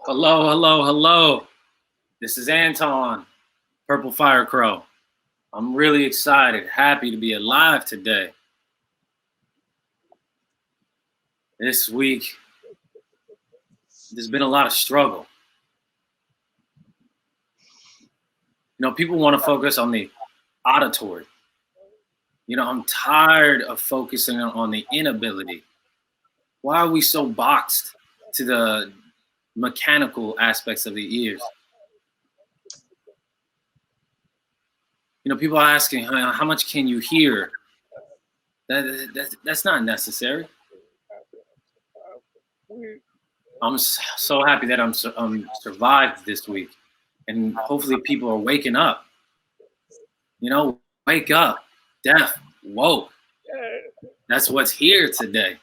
Hello, hello, hello. This is Anton, Purple Fire Crow. I'm really excited, happy to be alive today. This week, there's been a lot of struggle. You know, people want to focus on the auditory. You know, I'm tired of focusing on the inability. Why are we so boxed to the mechanical aspects of the ears? You know, people are asking, how much can you hear? That's not necessary. I'm so happy that I'm survived this week, and hopefully people are waking up. You know, wake up, deaf, woke. That's what's here today.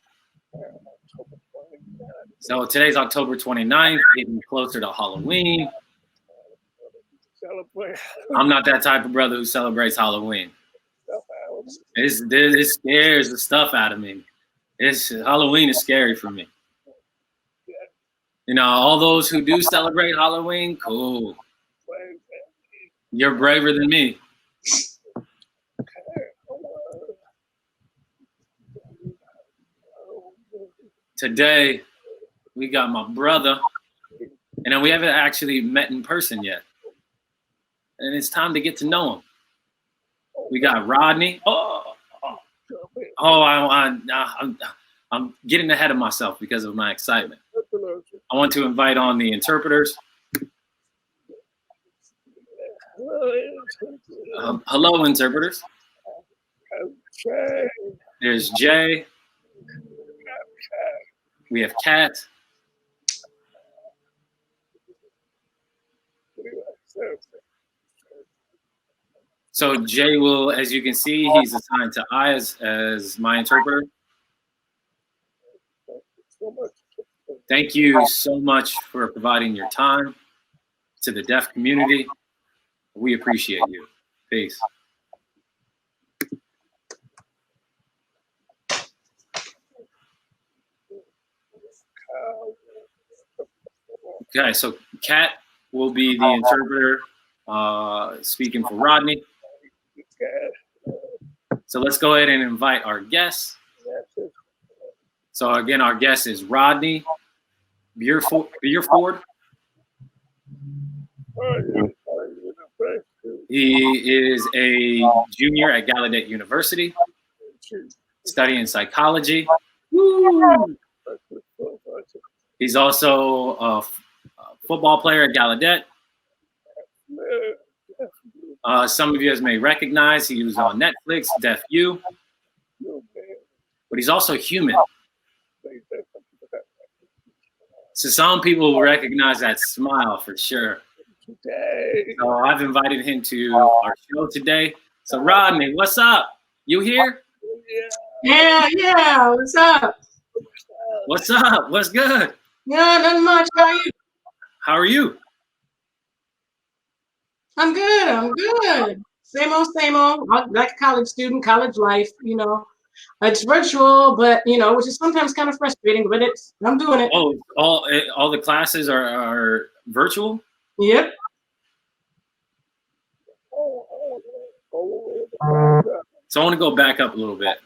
So today's October 29th, getting closer to Halloween. I'm not that type of brother who celebrates Halloween. It scares the stuff out of me. Halloween is scary for me. You know, all those who do celebrate Halloween, cool. You're braver than me. Today, we got my brother, and then we haven't actually met in person yet. And it's time to get to know him. We got Rodney. I'm getting ahead of myself because of my excitement. I want to invite on the interpreters. Hello, interpreters. There's Jay. We have Kat. So Jay will, as you can see, he's assigned to I as my interpreter. Thank you so much for providing your time to the deaf community. We appreciate you. Peace. Okay, so Kat will be the interpreter speaking for Rodney. So let's go ahead and invite our guests. So again, our guest is Rodney Bierford. He is a junior at Gallaudet University, studying psychology. Woo! He's also a football player at Gallaudet. Some of you guys may recognize he was on Netflix, Deaf U. But he's also human. So some people will recognize that smile for sure. So I've invited him to our show today. So Rodney, what's up? You here? Yeah. What's up? What's up? What's good? Yeah, nothing much. How are you? How are you? I'm good. Same old. Like a college student, college life, you know. It's virtual, but you know, which is sometimes kind of frustrating, but I'm doing it. Oh, all the classes are virtual? Yep. So I want to go back up a little bit.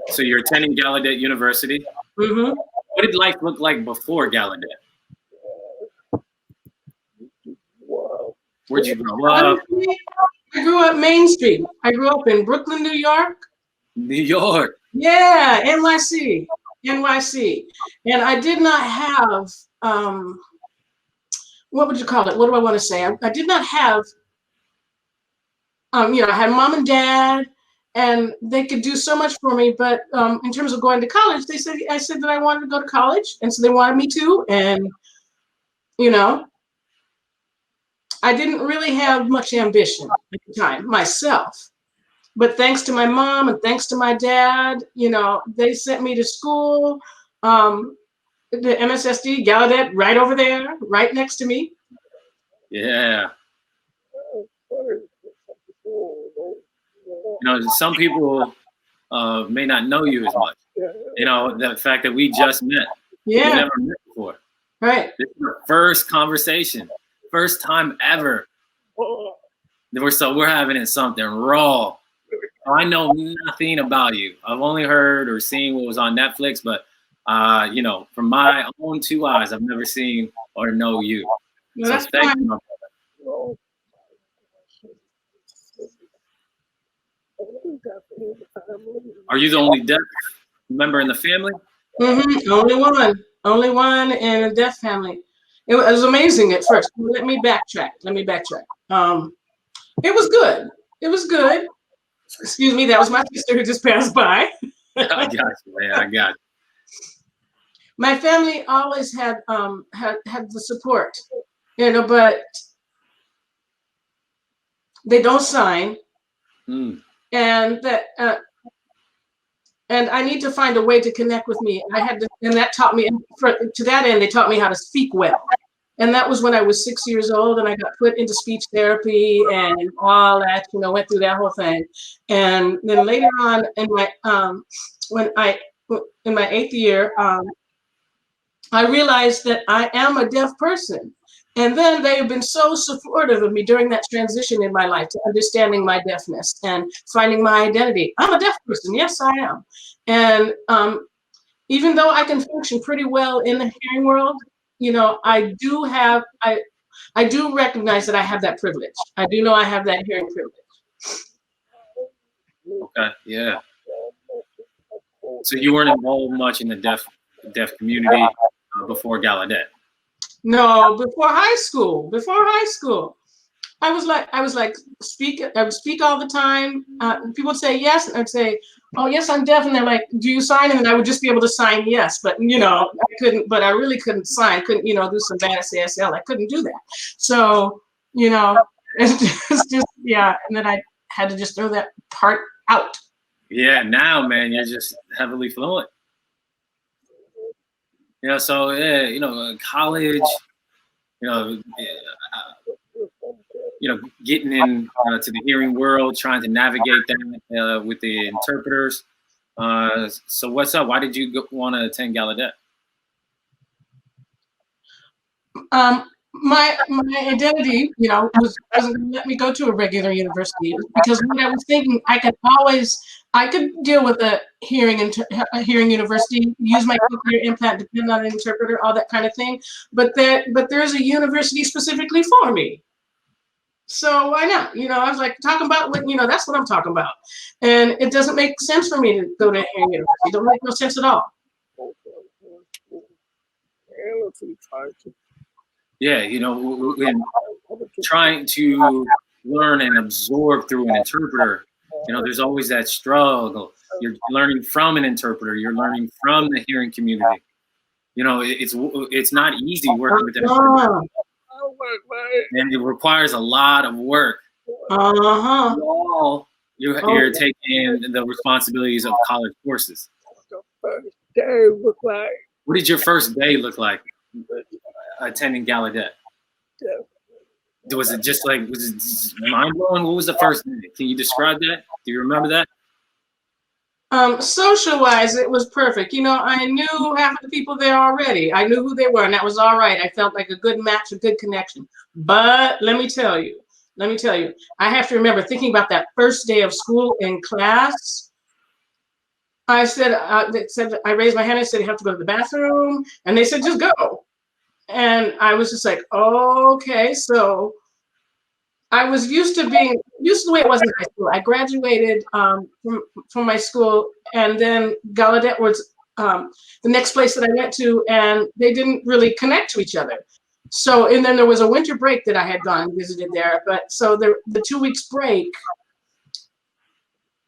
So you're attending Gallaudet University. Mm-hmm. What did life look like before Gallaudet? Where'd you grow up? I grew up Main Street. I grew up in Brooklyn, New York. New York. Yeah, NYC. And I did not have, what would you call it? What do I want to say? I did not have, you know, I had mom and dad, and they could do so much for me. But in terms of going to college, I said that I wanted to go to college. And so they wanted me to. And, you know, I didn't really have much ambition at the time myself. But thanks to my mom and thanks to my dad, you know, they sent me to school, the MSSD, Gallaudet, right over there, right next to me. Yeah. You know, some people may not know you as much. You know, the fact that we just met. Yeah. We never met before. Right. This is our first conversation, first time ever. We're having it something raw. I know nothing about you. I've only heard or seen what was on Netflix, but you know, from my own two eyes, I've never seen or know you. No, So that's thank fine. you, my brother. Are you the only deaf member in the family? Only one in a deaf family. It was amazing at first. Let me backtrack. It was good. It was good. Excuse me, that was my sister who just passed by. I got you, man. I got you. My family always had the support, you know, but they don't sign, and that and I need to find a way to connect with me. I had to, and that taught me. To that end, they taught me how to speak well. And that was when I was 6 years old, and I got put into speech therapy and all that. You know, went through that whole thing. And then later on, in my in my 8th year, I realized that I am a deaf person. And then they have been so supportive of me during that transition in my life to understanding my deafness and finding my identity. I'm a deaf person. Yes, I am. And even though I can function pretty well in the hearing world, you know, I do recognize that I have that privilege. I do know I have that hearing privilege. Okay, yeah. So you weren't involved much in the deaf community before Gallaudet? No, before high school. I was like, I would speak all the time. People would say yes, and I'd say, "Oh, yes, I'm deaf." And they're like, "Do you sign?" And then I would just be able to sign yes, but you know, I couldn't. But I really couldn't sign. Couldn't, you know, do some bad ASL. I couldn't do that. So, you know, it's just yeah. And then I had to just throw that part out. Yeah, now, man, you're just heavily fluent. You know, so yeah, you know, college, you know, getting in to the hearing world, trying to navigate that with the interpreters. So what's up? Why did you want to attend Gallaudet? My identity, you know, wasn't going to let me go to a regular university because what I was thinking, I could deal with a hearing university, use my cochlear implant, depend on an interpreter, all that kind of thing. But there's a university specifically for me. So why not? You know, I was like talking about what, you know, that's what I'm talking about. And it doesn't make sense for me to go to a hearing university. It don't make no sense at all. Yeah, you know, when trying to learn and absorb through an interpreter, you know, there's always that struggle. You're learning from an interpreter. You're learning from the hearing community. You know, it's not easy working with an interpreter. And it requires a lot of work. You're taking the responsibilities of college courses. What did your first day look like attending Gallaudet? Was it just like, was it mind blowing? What was the first day? Can you describe that? Do you remember that? Social wise, it was perfect. You know, I knew half of the people there already. I knew who they were, and that was all right. I felt like a good match, a good connection. But let me tell you, I have to remember thinking about that first day of school in class. I said, I raised my hand. I said, "You have to go to the bathroom," and they said, "Just go." And I was just like, okay. So I was used to the way it was in high school. I graduated from my school, and then Gallaudet was the next place that I went to, and they didn't really connect to each other. So, and then there was a winter break that I had gone and visited there. But so the 2 weeks break,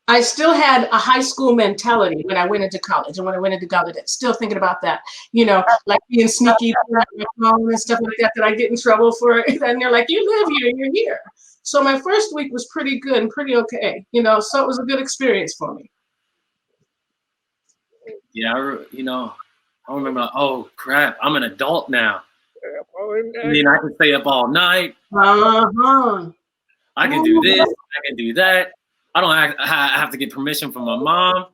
I still had a high school mentality when I went into college and when I went into Gallaudet, still thinking about that, you know, like being sneaky and stuff like that I get in trouble for. And they're like, "You live here, you're here." So my first week was pretty good and pretty okay, you know, so it was a good experience for me. Yeah, you know, I remember, oh crap, I'm an adult now. I mean, I can stay up all night. I can do this. I can do that. I don't have to get permission from my mom.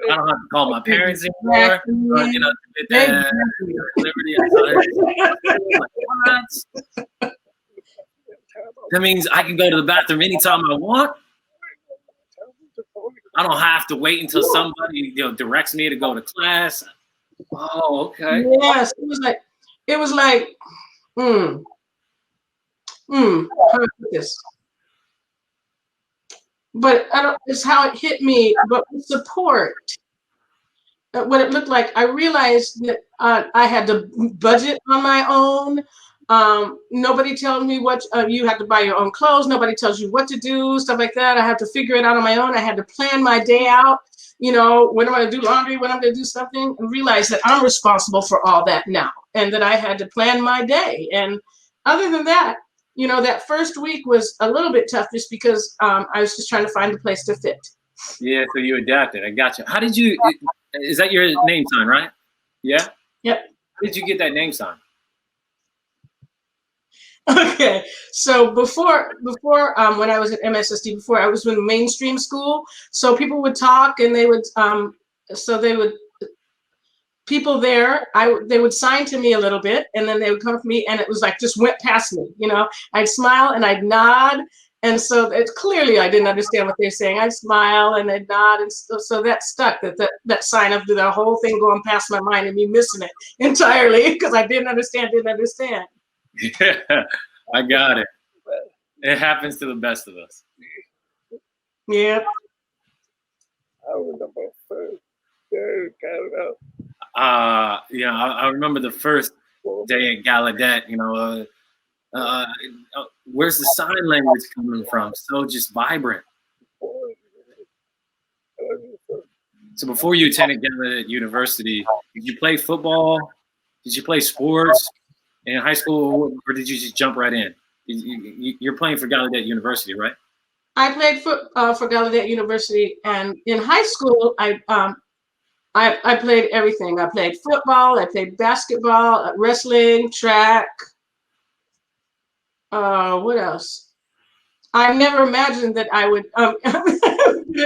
I don't have to call my parents anymore. You know, to get that liberty. What? That means I can go to the bathroom anytime I want. I don't have to wait until somebody directs me to go to class. Oh, okay. Yes, it was like, how do I put this? But I don't. It's how it hit me. But with support, what it looked like, I realized that I had to budget on my own. Nobody tells me what you have to buy your own clothes. Nobody tells you what to do, stuff like that. I have to figure it out on my own. I had to plan my day out. You know, when I'm going to do laundry, when I'm going to do something, and realize that I'm responsible for all that now, and that I had to plan my day. And other than that, you know, that first week was a little bit tough just because I was just trying to find a place to fit. Yeah, so you adapted. I got you. How did you? Is that your name sign, right? Yeah. Yep. How did you get that name sign? Okay, so before when I was at MSSD, before I was in mainstream school, so people would talk and they would people there, they would sign to me a little bit, and then they would come to me, and it was like just went past me. You know, I'd smile and I'd nod, and so it's clearly I didn't understand what they're saying. I'd smile and I'd nod, and so that stuck. That sign of the whole thing going past my mind and me missing it entirely because I didn't understand. Yeah, I got it. It happens to the best of us. Yeah. Yeah, I remember the first day at Gallaudet, you know, where's the sign language coming from? So just vibrant. So before you attended Gallaudet University, did you play football? Did you play sports in high school, or did you just jump right in? You're playing for Gallaudet University, right? I played for Gallaudet University, and in high school, I played everything. I played football, I played basketball, wrestling, track. What else? I never imagined that I would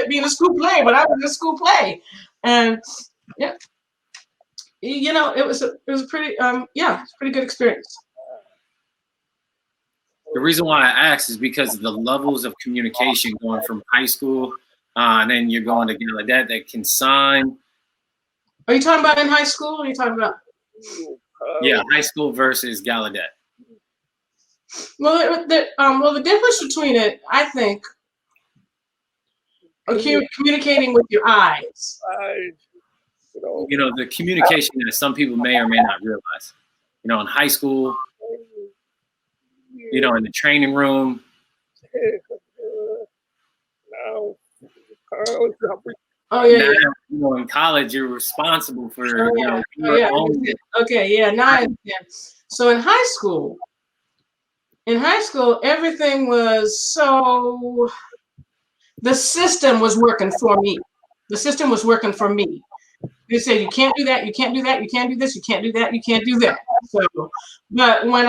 be in a school play, but I was in a school play, and yeah, you know, it was a pretty it's a pretty good experience. The reason why I asked is because of the levels of communication going from high school, and then you're going to Gallaudet that can sign. Are you talking about in high school? Or are you talking about? Yeah, high school versus Gallaudet. Well, the difference between it, I think, communicating with your eyes. You know, the communication that some people may or may not realize. You know, in high school, you know, in the training room. Oh yeah, now, yeah. You know, in college, you're responsible for Okay, yeah. Now I understand. So in high school, everything was so. The system was working for me. The system was working for me. They said you can't do that, you can't do that, you can't do this, you can't do that, you can't do that. So, but when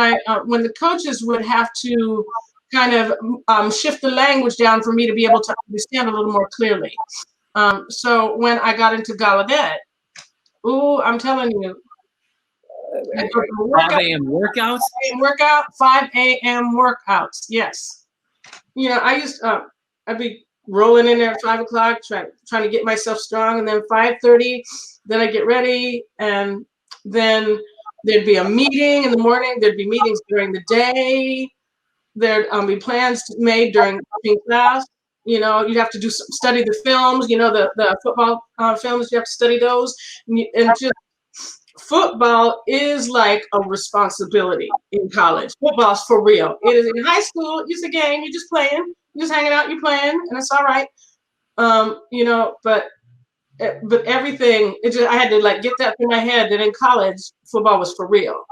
when the coaches would have to kind of shift the language down for me to be able to understand a little more clearly. So when I got into Gallaudet, I'm telling you, 5 a.m. workouts. 5 a.m. workouts. Yes, you know, I used I'd be rolling in there at 5 o'clock, trying to get myself strong, and then 5:30, then I get ready, and then there'd be a meeting in the morning. There'd be meetings during the day. There'd be plans made during class. You know, you have to study the films. You know, the football films. You have to study those, and just football is like a responsibility in college. Football's for real. It is in high school. It's a game. You're just playing. You're just hanging out. You're playing, and it's all right. You know, but everything. I had to like get that through my head that in college football was for real.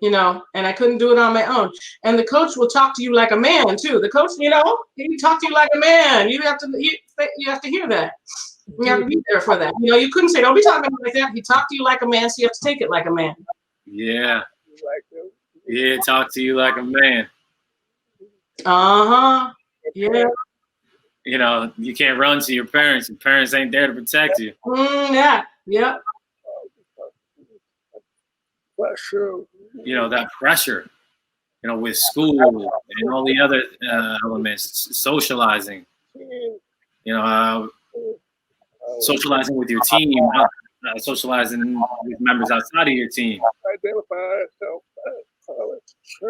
You know, and I couldn't do it on my own. And the coach will talk to you like a man too. The coach, you know, he talk to you like a man. You have to hear that. You have to be there for that. You know, you couldn't say, "Don't be talking like that." He talked to you like a man, so you have to take it like a man. Yeah. Yeah, talk to you like a man. Uh-huh. Yeah. You know, you can't run to your parents. Your parents ain't there to protect you. Yeah. Yep. Pressure. You know, that pressure, you know, with school and all the other elements, socializing, you know, socializing with your team, socializing with members outside of your team. Identify yourself.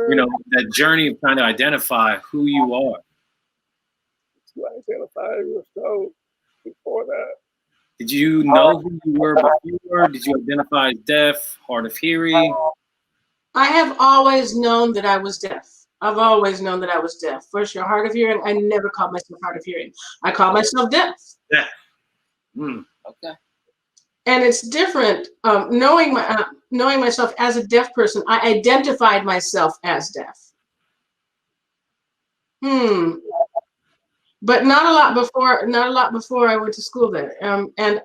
You know, that journey of trying to identify who you are. To identify yourself before that. Did you know who you were before? Did you identify as deaf, hard of hearing? I have always known that I was deaf. I've always known that I was deaf. First, you're hard of hearing. I never called myself hard of hearing. I called myself deaf. Deaf. Okay. And it's different. Knowing myself as a deaf person, I identified myself as deaf. But not a lot before. Not a lot before I went to school there. And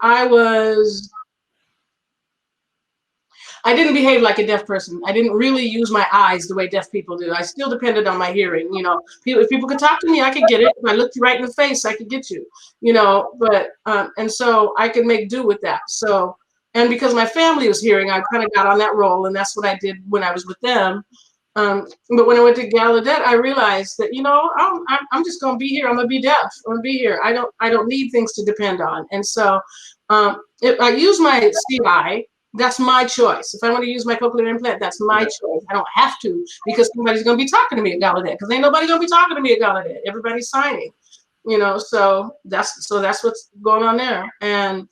I didn't behave like a deaf person. I didn't really use my eyes the way deaf people do. I still depended on my hearing. You know, if people could talk to me, I could get it. If I looked you right in the face, I could get you. You know, but and so I could make do with that. So, and because my family was hearing, I kind of got on that role, and that's what I did when I was with them. But when I went to Gallaudet, I realized that, you know, I'm just going to be here. I'm going to be deaf. I'm going to be here. I don't need things to depend on. And so if I use my CI, that's my choice. If I want to use my cochlear implant, that's my choice. I don't have to, because somebody's going to be talking to me at Gallaudet, because ain't nobody going to be talking to me at Gallaudet. Everybody's signing, you know, so that's what's going on there. And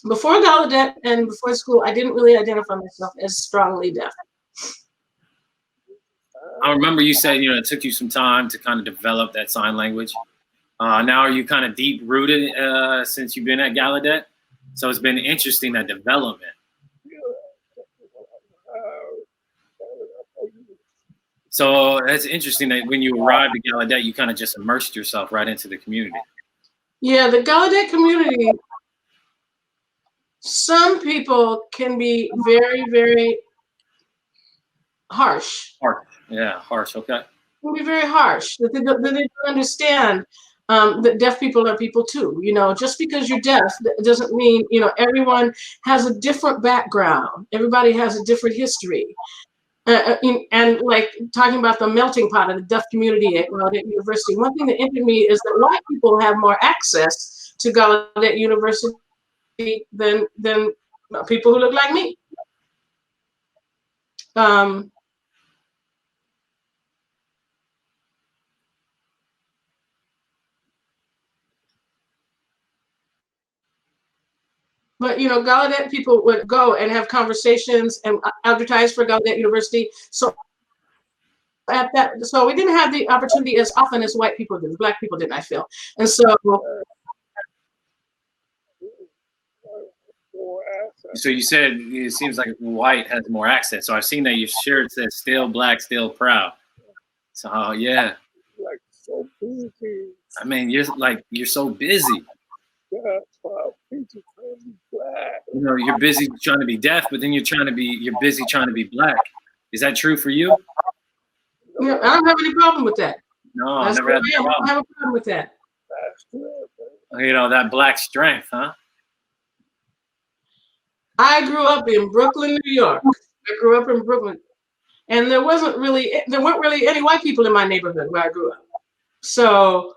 before Gallaudet and before school, I didn't really identify myself as strongly deaf. I remember you said, you know, it took you some time to kind of develop that sign language. Now are you kind of deep rooted since you've been at Gallaudet? So it's been interesting, that development. So that's interesting that when you arrived at Gallaudet, you kind of just immersed yourself right into the community. Yeah, the Gallaudet community, some people can be very, very harsh. Harsh. Yeah, harsh, okay. Can be very harsh. That they don't understand that deaf people are people too. You know, just because you're deaf, that doesn't mean, you know, everyone has a different background. Everybody has a different history. And like talking about the melting pot of the deaf community at Gallaudet University, one thing that interested me is that white people have more access to Gallaudet University than people who look like me. But, you know, Gallaudet people would go and have conversations and advertise for Gallaudet University. So so we didn't have the opportunity as often as white people did. Black people didn't, I feel. And so. So you said it seems like white has more access. So I've seen that your shirt says "Still Black, Still Proud." So yeah. Like so busy. I mean, you're so busy. Yeah, you know, you're busy trying to be deaf, but then you're busy trying to be black. Is that true for you? Yeah, I don't have any problem with that. No, I never had I don't have a problem with that. You know, that black strength, huh? I grew up in Brooklyn, New York. I grew up in Brooklyn, and there weren't really any white people in my neighborhood where I grew up. So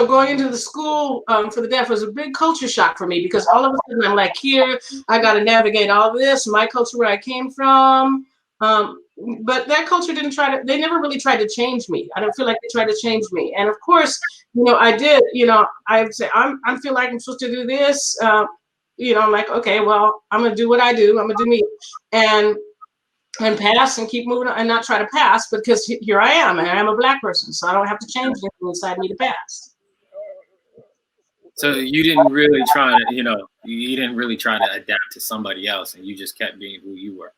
going into the school for the deaf was a big culture shock for me, because all of a sudden I'm like, here, I got to navigate all of this, my culture, where I came from. But that culture they never really tried to change me. I don't feel like they tried to change me. And of course, you know, I did, you know, I would say, I feel like I'm supposed to do this. You know, I'm like, okay, well, I'm going to do what I do. I'm going to do me and pass and keep moving on, and not try to pass, because here I am, and I am a black person. So I don't have to change anything inside me to pass. So you didn't really try to, you know, you didn't really try to adapt to somebody else, and you just kept being who you were.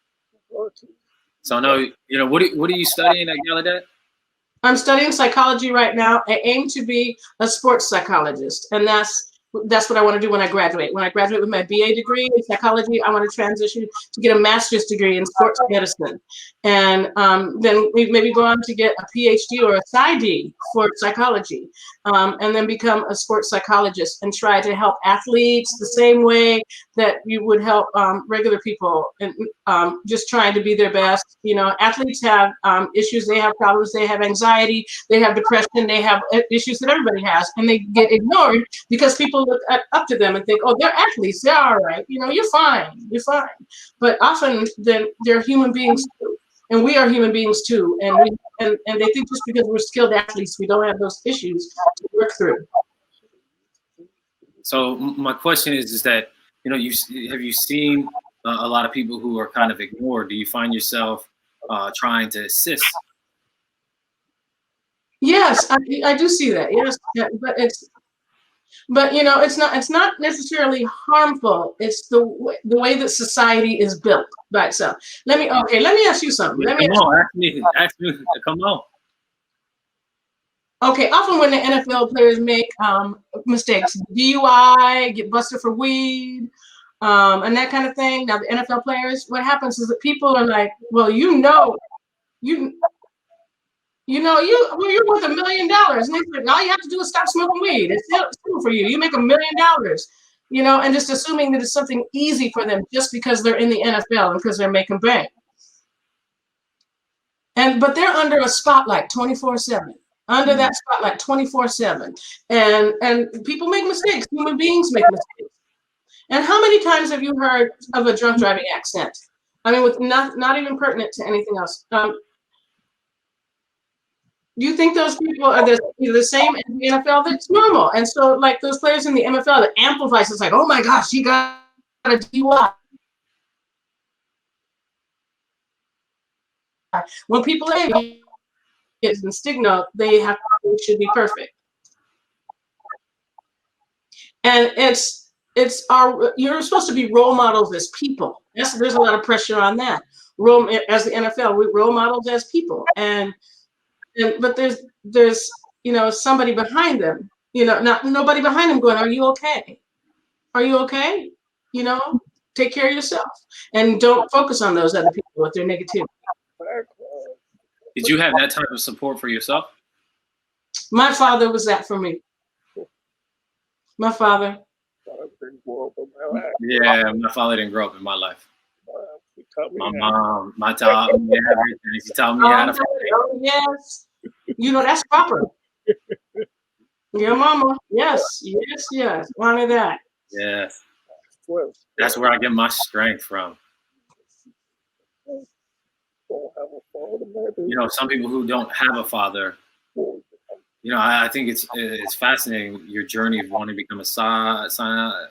So no, you know, what are you studying at Gallaudet? I'm studying psychology right now. I aim to be a sports psychologist, and that's That's what I want to do when I graduate. When I graduate with my BA degree in psychology, I want to transition to get a master's degree in sports medicine. And then we maybe go on to get a PhD or a PsyD for psychology, and then become a sports psychologist and try to help athletes the same way that you would help regular people, and just trying to be their best. You know, athletes have issues, they have problems, they have anxiety, they have depression, they have issues that everybody has, and they get ignored because people look up to them and think, oh, they're athletes, they're all right, you know, you're fine. But often then they're human beings too, and we are human beings too, and they think just because we're skilled athletes, we don't have those issues to work through. So my question is that, you know, have you seen a lot of people who are kind of ignored? Do you find yourself trying to assist? Yes, I do see that. Yes, but you know, it's not necessarily harmful. It's the way that society is built by itself. Let me ask you something. Ask me, come on. Okay, often when the NFL players make mistakes, DUI, get busted for weed, and that kind of thing. Now the NFL players, what happens is that people are like, well, you're worth $1 million, and they say, all you have to do is stop smoking weed. It's simple for you. You make $1 million, you know, and just assuming that it's something easy for them just because they're in the NFL and because they're making bank. But they're under a spotlight 24/7. Under that spotlight 24/7, and people make mistakes. Human beings make mistakes. And how many times have you heard of a drunk driving accident? I mean, with not even pertinent to anything else. Do you think those people are the same in the NFL? That's normal. And so, like those players in the MFL, that amplifies. It's like, oh my gosh, he got a DUI. When people get the stigma, they should be perfect. And you're supposed to be role models as people. There's a lot of pressure on that. As the NFL, we role models as people, but there's you know, somebody behind them. You know, nobody behind them going, are you okay? Are you okay? You know, take care of yourself and don't focus on those other people with their negativity. Did you have that type of support for yourself? My father was that for me. My father. Yeah, my father didn't grow up in my life. My mom, my dad, everything. She taught me how to fight. Oh, yes. You know, that's proper. Your mama. Yes. Honor that. Yes. That's where I get my strength from. You know, some people who don't have a father, you know, I think it's fascinating, your journey of wanting to become a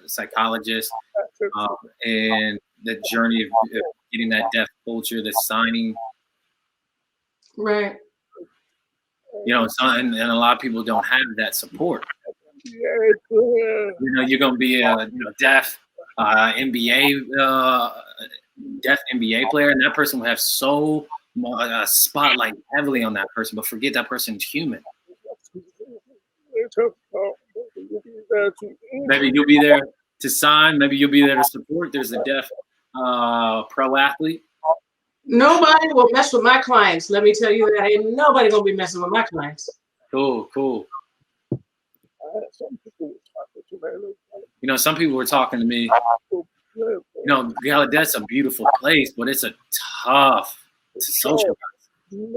psychologist, and the journey of getting that deaf culture, the signing. Right. You know, and a lot of people don't have that support. You know, you're going to be a deaf deaf NBA player, and that person will have so spotlight heavily on that person, but forget that person's human. Maybe you'll be there to sign. Maybe you'll be there to support. There's a deaf pro athlete. Nobody will mess with my clients. Let me tell you that. Ain't nobody gonna be messing with my clients. Cool. You know, some people were talking to me. You know, Gallaudet's a beautiful place, but it's a tough to socialize. And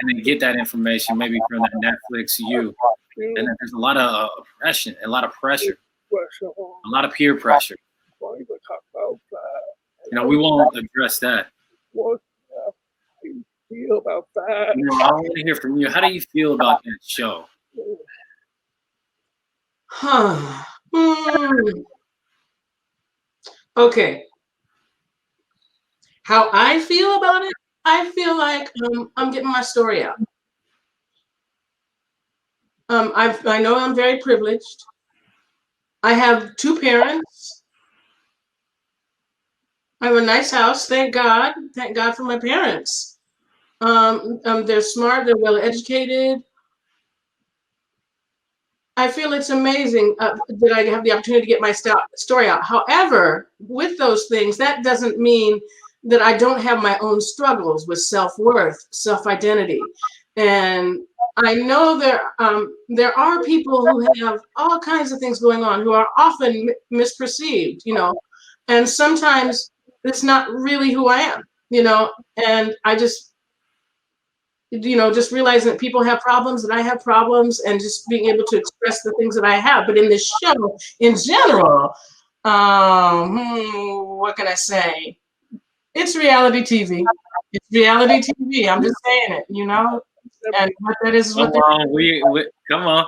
then get that information maybe from that Netflix and then there's a lot of oppression, a lot of pressure, a lot of peer pressure. You know, we won't address that. What do you feel about that? You know, I want to hear from you. How do you feel about that show? Okay. How I feel about it? I feel like I'm getting my story out. I know I'm very privileged. I have 2 parents. I have a nice house, thank God. Thank God for my parents. They're smart, they're well educated. I feel it's amazing that I have the opportunity to get my story out. However, with those things, that doesn't mean that I don't have my own struggles with self-worth, self-identity. And I know there are people who have all kinds of things going on who are often misperceived, you know, and sometimes it's not really who I am, you know, and I just, you know, just realizing that people have problems and I have problems and just being able to express the things that I have. But in this show, in general, what can I say? It's reality TV. It's reality TV. I'm just saying it, you know? And what that is Come what on, we come on.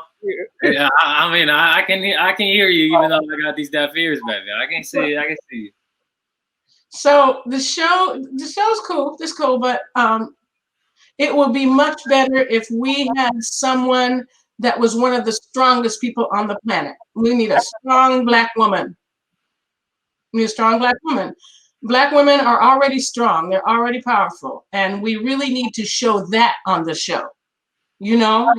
Yeah, I mean, I can hear you, even though I got these deaf ears, baby. I can see you. So the show's cool. It's cool, but it would be much better if we had someone that was one of the strongest people on the planet. We need a strong Black woman. We need a strong Black woman. Black women are already strong. They're already powerful. And we really need to show that on the show. You know,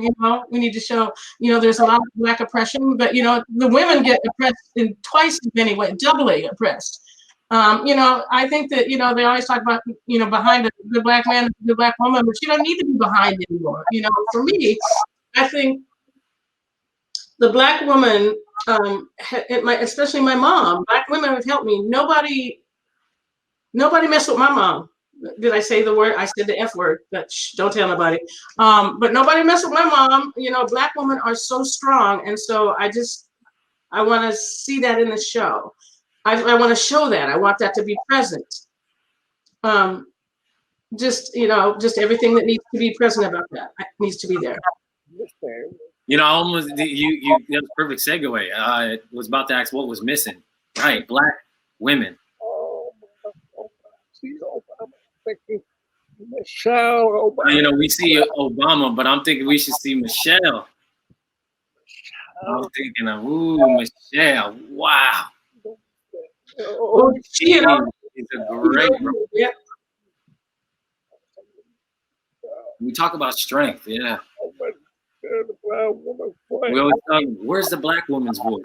we need to show, you know, there's a lot of Black oppression, but, you know, the women get oppressed in twice as many ways, doubly oppressed. You know, I think that, you know, they always talk about, you know, behind a good Black man, a good Black woman, but you don't need to be behind anymore. You know, for me, I think the Black woman, especially my mom, Black women have helped me. Nobody messed with my mom. Did I say the word? I said the F word, but don't tell nobody. But nobody messed with my mom. You know, Black women are so strong. And so I want to see that in the show. I want to show that. I want that to be present. Just, you know, just everything that needs to be present about that needs to be there. You know, almost you that was a perfect segue. I was about to ask what was missing. Right, Black women. Michelle Obama. You know, we see Obama, but I'm thinking we should see Michelle. I'm thinking of Michelle. Wow. Oh, she is a great role. Yeah. We talk about strength, yeah. We always talk, where's the Black woman's voice?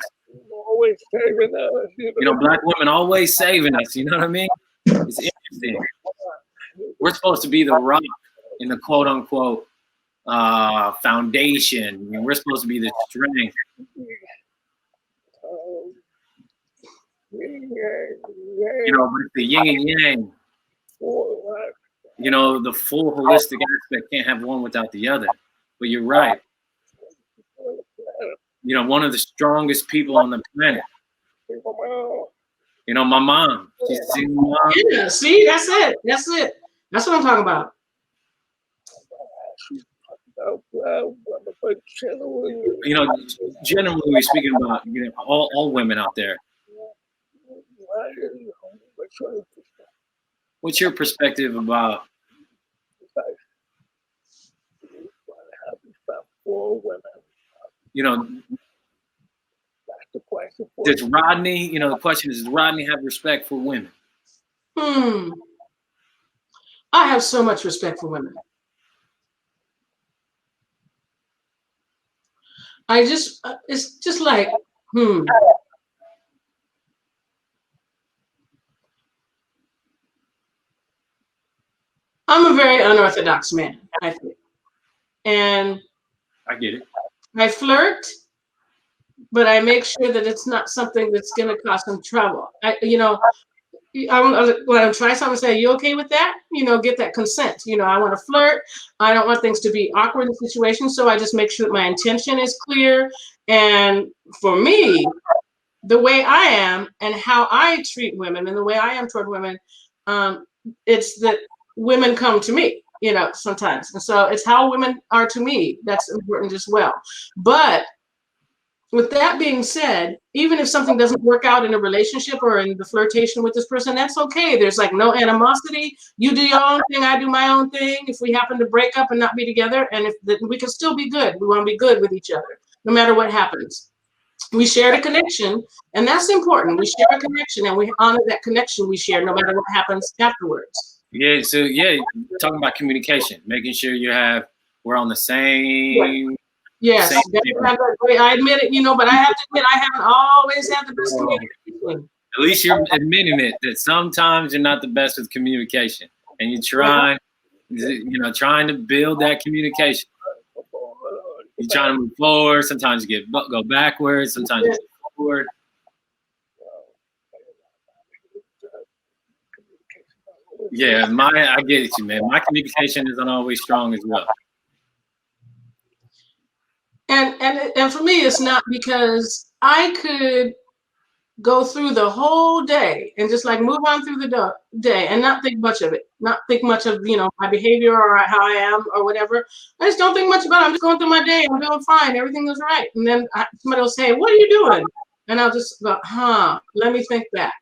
Always saving us. You know, Black women always saving us. You know what I mean? It's interesting. We're supposed to be the rock in the quote unquote foundation. I mean, we're supposed to be the strength. You know, but the yin and yang. You know, the full holistic aspect can't have one without the other. But you're right. You know, one of the strongest people on the planet. You know, my mom. She's a single mom. Yeah, see, that's it. That's it. That's what I'm talking about. You know, generally we're speaking about, you know, all women out there. What's your perspective about? You know, does Rodney, you know, the question is, does Rodney have respect for women? I have so much respect for women. It's just like, I'm a very unorthodox man, I think. And I get it. I flirt, but I make sure that it's not something that's going to cause some trouble. You know, when I'm trying something, say, "Are you okay with that?" You know, get that consent. You know, I want to flirt. I don't want things to be awkward in situations, so I just make sure that my intention is clear. And for me, the way I am and how I treat women and the way I am toward women, it's that women come to me, you know, sometimes. And so it's how women are to me that's important as well. But with that being said, even if something doesn't work out in a relationship or in the flirtation with this person, that's okay. There's like no animosity. You do your own thing, I do my own thing. If we happen to break up and not be together, and we can still be good. We want to be good with each other, no matter what happens. We share a connection, and that's important. We share a connection, and we honor that connection we share, no matter what happens afterwards. Yeah. So yeah, talking about communication, making sure we're on the same Yes, Same I admit it, but I have to admit I haven't always had the best communication. At least you're admitting it, that sometimes you're not the best with communication, and you're trying to build that communication. You're trying to move forward. Sometimes you go backwards. Sometimes you go forward. Yeah, I get you, man. My communication isn't always strong as well. And for me, it's not, because I could go through the whole day and just like move on through the day and not think much of it, not think much of my behavior or how I am or whatever. I just don't think much about it. I'm just going through my day. I'm doing fine. Everything is right. And then somebody will say, "What are you doing?" And I'll just go, let me think back.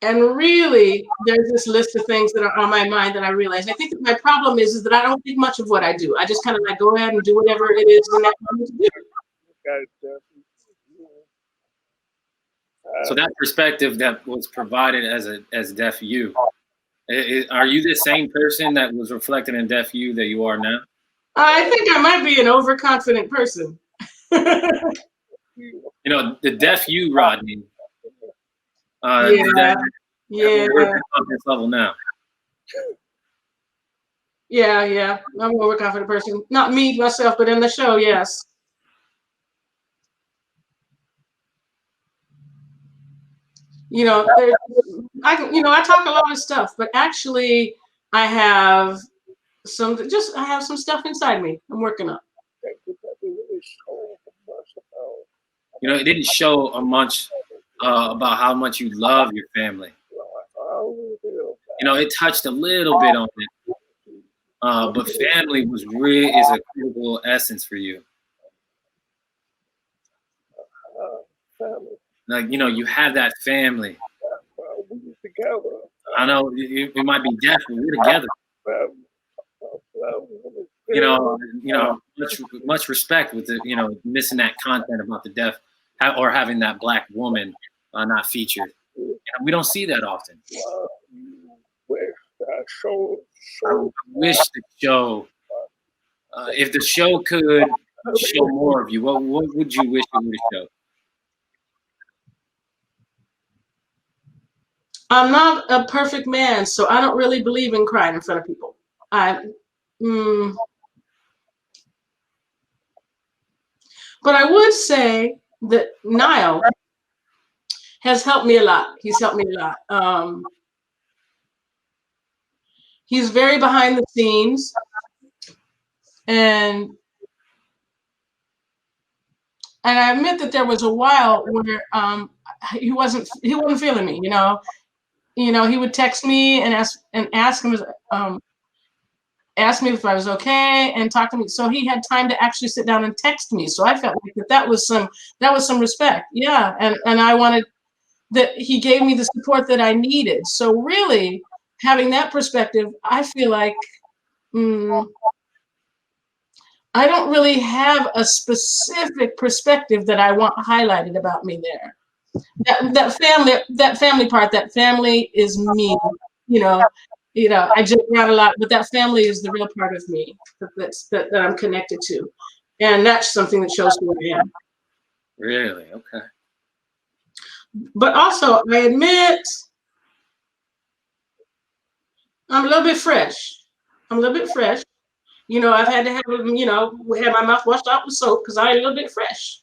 And really, there's this list of things that are on my mind that I realize. I think that my problem is that I don't think much of what I do. I just kind of like go ahead and do whatever it is in that moment to do. So that perspective that was provided as Deaf You, are you the same person that was reflected in Deaf You that you are now? I think I might be an overconfident person. The Deaf You, Rodney. Yeah. We're at confidence level now. Yeah. I'm an overconfident person. Not me, myself, but in the show, yes. I talk a lot of stuff, but actually I have some stuff inside me I'm working on. It didn't show much about how much you love your family. It touched a little bit on it, but family is a critical essence for you. Like you have that family. I know it might be deaf, but we're together. Much respect with missing that content about the deaf or having that Black woman not featured. We don't see that often. I wish the show, if the show could show more of you, what would you wish it would show? I'm not a perfect man, so I don't really believe in crying in front of people. But I would say that Niall has helped me a lot. He's helped me a lot. He's very behind the scenes, and I admit that there was a while where he wasn't feeling me. He would text me and ask me if I was okay and talk to me. So he had time to actually sit down and text me. So I felt like that was some respect. Yeah. And I wanted that he gave me the support that I needed. So really having that perspective, I feel like I don't really have a specific perspective that I want highlighted about me there. That family part, that family is me, I joke around a lot, but that family is the real part of me that I'm connected to. And that's something that shows who I am. Really? Okay. But also, I admit, I'm a little bit fresh. I've had to have, have my mouth washed out with soap because I'm a little bit fresh.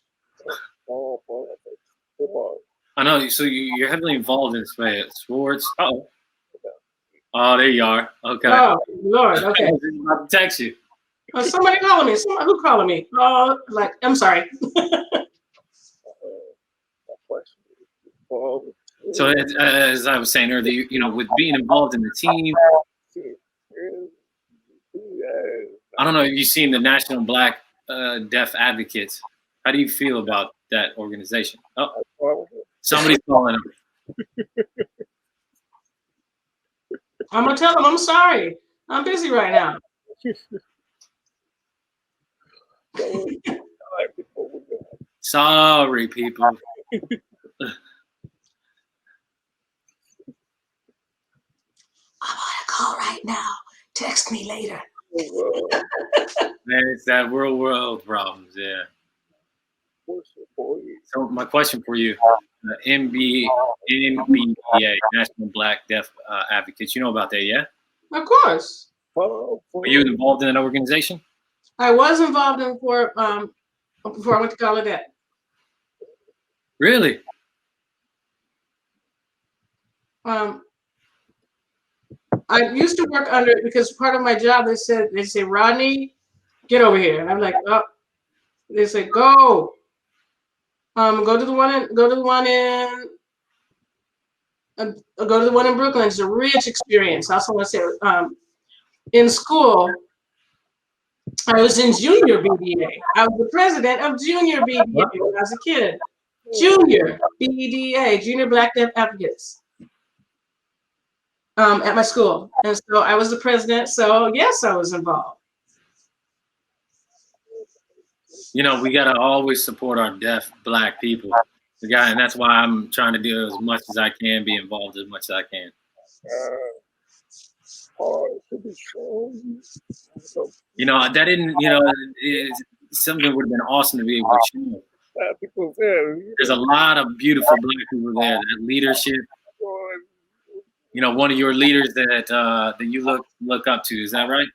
I know. So you're heavily involved in sports. Oh, there you are. Okay. Oh, Lord. Okay. I was about to text you. Somebody calling me. Who calling me? Oh, I'm sorry. So as I was saying earlier, with being involved in the team, I don't know if you've seen the National Black Deaf Advocates. How do you feel about that organization? Oh, somebody's calling him. I'm gonna tell them I'm sorry. I'm busy right now. Sorry, people. I'm on a call right now. Text me later. Man, it's that real world problems, yeah. So my question for you, NBDA, National Black Deaf Advocates, you know about that, yeah? Of course. Were you involved in that organization? I was involved in before I went to Gallaudet. Really? I used to work under it because part of my job, they say, Rodney, get over here. And I'm like, oh, they say, go. Go to the one in Brooklyn. It's a rich experience. I also want to say, in school, I was in junior BDA. I was the president of junior BDA when I was a kid. Junior BDA, Junior Black Deaf Advocates, at my school. And so I was the president. So yes, I was involved. You know, we got to always support our deaf Black people. And that's why I'm trying to do as much as I can, be involved as much as I can. You know, that didn't, you know, something would have been awesome to be able to show. There's a lot of beautiful Black people there. That leadership. You know, one of your leaders that you look up to. Is that right?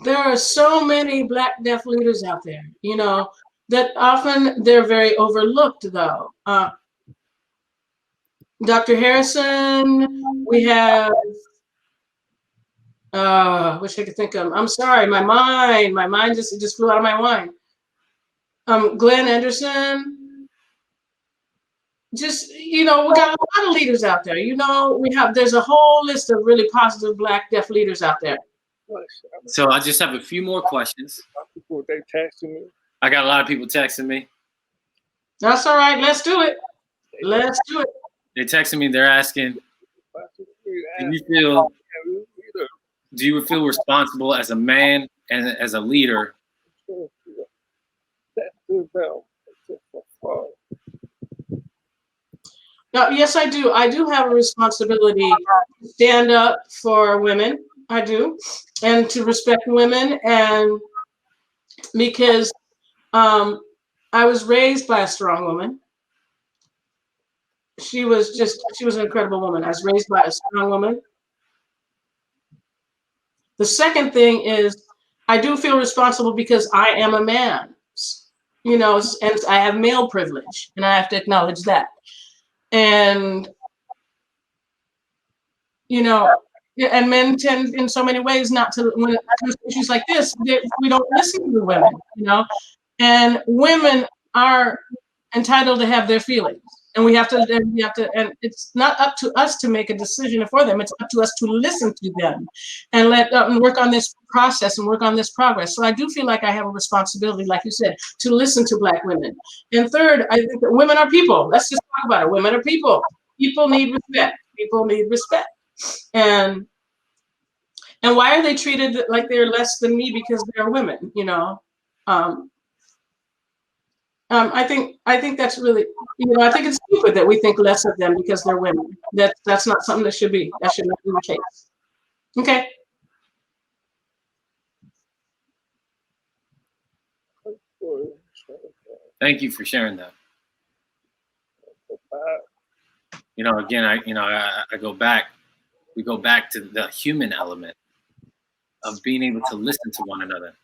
There are so many Black deaf leaders out there, you know, that often they're very overlooked, though. Dr. Harrison, we have, wish I could think of, I'm sorry, my mind just flew out of my mind. Glenn Anderson, just, you know, we got a lot of leaders out there. You know, there's a whole list of really positive Black deaf leaders out there. So I just have a few more questions. They texting me. I got a lot of people texting me. That's all right. Let's do it. Let's do it. They're texting me. They're asking, do you feel responsible as a man and as a leader? Now, yes, I do. I do have a responsibility to stand up for women. I do, and to respect women, and because I was raised by a strong woman. She was an incredible woman. I was raised by a strong woman. The second thing is I do feel responsible because I am a man, you know, and I have male privilege, and I have to acknowledge that. And, you know, and men tend in so many ways not to, when it comes to issues like this, we don't listen to the women, you know, and women are entitled to have their feelings. And we have to, and it's not up to us to make a decision for them. It's up to us to listen to them and work on this process and work on this progress. So I do feel like I have a responsibility, like you said, to listen to Black women. And third, I think that women are people. Let's just talk about it. Women are people. People need respect. People need respect. And why are they treated like they're less than me because they're women, you know? I think that's really, you know, I think it's stupid that we think less of them because they're women. That's not something that should be. That should not be the case. Okay. Thank you for sharing that. You know, again, I go back. We go back to the human element of being able to listen to one another.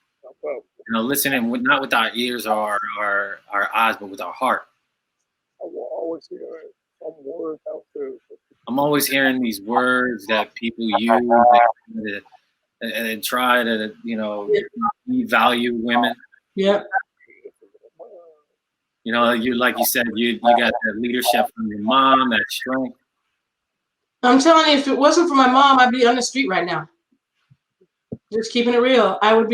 You know, listening not with our ears or our eyes, but with our heart. I'm always hearing these words that people use and try to, you know, devalue women. Yeah. You know, like you said, you got that leadership from your mom, that strength. I'm telling you, if it wasn't for my mom, I'd be on the street right now. Just keeping it real. I would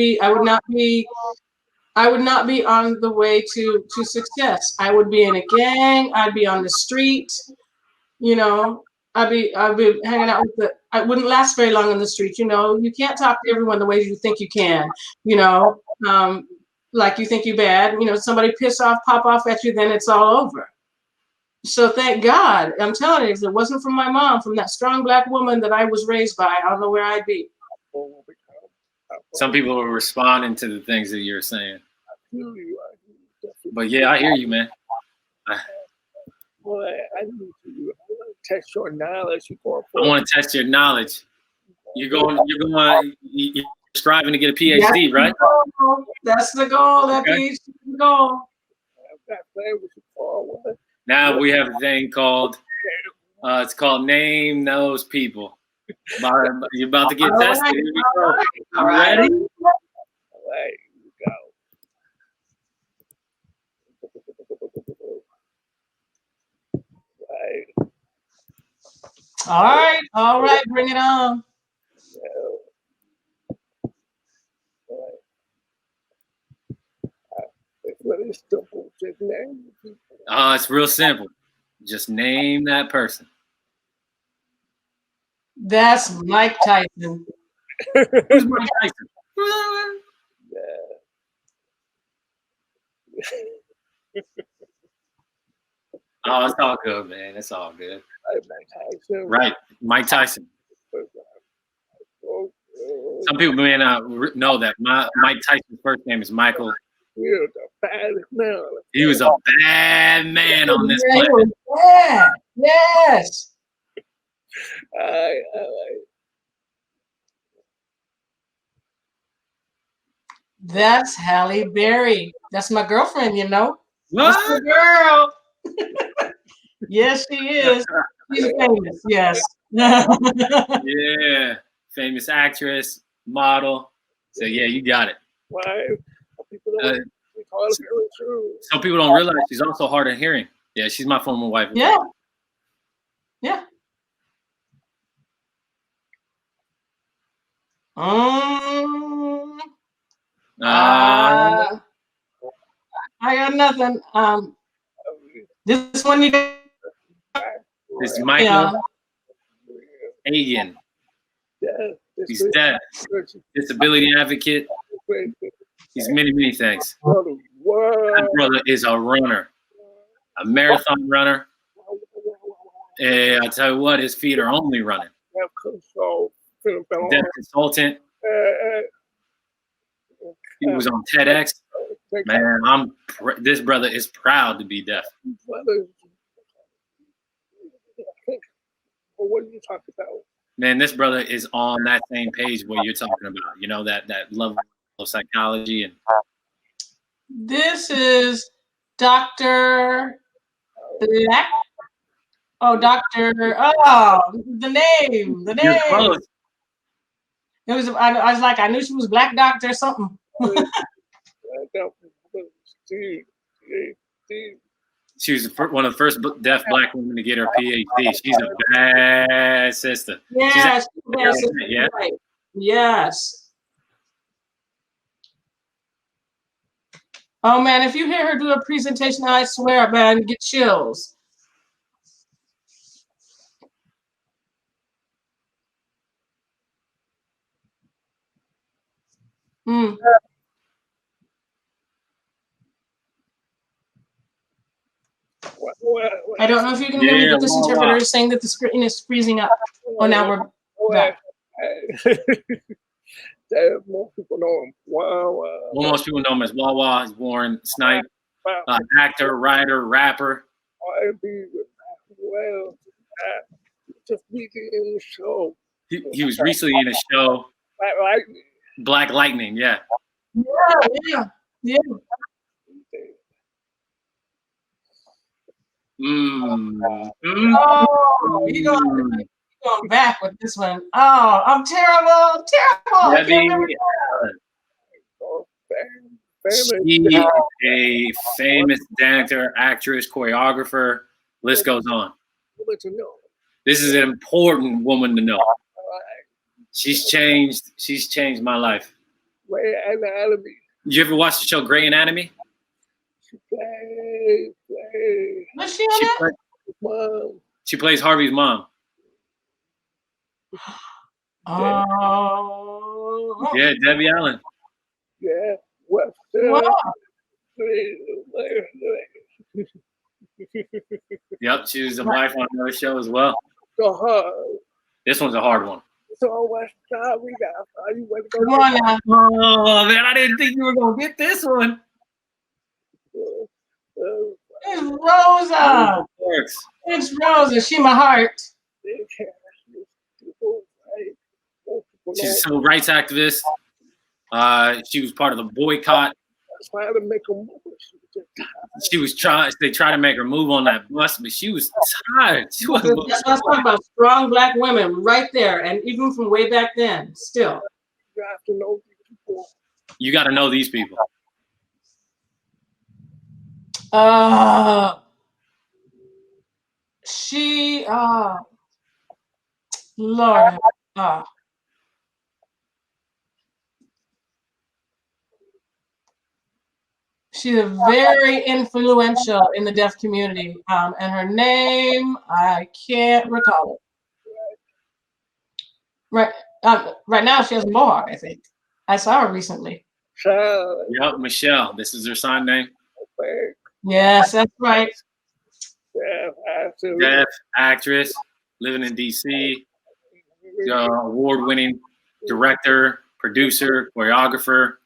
not be on the way to success. I would be in a gang. I'd be on the street. You know, I'd be hanging out with I wouldn't last very long on the street. You know, you can't talk to everyone the way you think you can, you know, like you think you're bad. You know, somebody pop off at you, then it's all over. So thank God. I'm telling you, if it wasn't from my mom, from that strong black woman that I was raised by, I don't know where I'd be. Some people are responding to the things that you're saying. I hear you. But yeah, I hear you, man. Well, I need to test your knowledge. I want to test your knowledge. You're striving to get a PhD, right? That's the goal. That PhD is the goal. Now we have a thing called it's called Name Those People. You're about to get tested. Here we go. All right. Ready? All right, bring it on. It's really simple. Just name people. It's real simple. Just name that person. That's Mike Tyson. Who's Mike Tyson? Oh, it's all good, man. It's all good. Right, Mike Tyson. Some people may not know that Mike Tyson's first name is Michael. He was a bad man on this planet. Yeah. Yes. That's Halle Berry. That's my girlfriend, you know. What? That's the girl. Yes, she is. She's famous. Yes. Yeah, famous actress, model. So yeah, you got it. Some people don't realize she's also hard of hearing. Yeah, she's my former wife. Yeah. Yeah. I got nothing. This one you got. It's Michael Hagen. He's deaf. Disability advocate. He's many, many things. That brother is a runner, a marathon runner. And I tell you what, his feet are only running. Deaf consultant. He was on TEDx. Man, this brother is proud to be deaf. What are you talking about? Man, this brother is on that same page what you're talking about. You know, that level of psychology. And this is Dr. Black. Oh, Dr. Oh, the name. You're close. It was. I was like, I knew she was Black Doctor or something. She was one of the first deaf Black women to get her PhD. She's a bad sister. Yes. Yeah. Right. Yes. Oh man, if you hear her do a presentation, I swear, man, get chills. I don't know if you can hear me, but this interpreter is saying that the screen is freezing up. Oh, now we're back. Most people know him. Most people know him as Wawa. He's Warren Snipe, actor, writer, rapper. Just recently in the show. He was recently in a show. Black Lightning, yeah. Yeah. Oh, you're going back with this one. Oh, I'm terrible. She is a famous dancer, actress, choreographer. List goes on. This is an important woman to know. She's changed my life. Grey Anatomy. You ever watch the show Grey Anatomy? What's she on that? She plays Harvey's mom. Oh. Yeah, Debbie Allen. Yeah. Yep, she was a wife on another show as well. So hard. This one's a hard one. So much time we got. You want to Come go? on now. Oh man, I didn't think you were gonna get this one. It's Rosa. Works. It's Rosa. She my heart. She's a civil rights activist. She was part of the boycott. Trying to make a move. They tried to make her move on that bus, but she was tired. She wasn't Let's talk about strong Black women right there, and even from way back then, still. You have to know these people. You got to know these people. She, Lord, she's very influential in the deaf community, and her name, I can't recall it. Right now she has a mohawk, I think. I saw her recently. Yep, Michelle. This is her sign name. Yes, that's right. Yeah, Deaf actress, living in DC, award-winning director, producer, choreographer.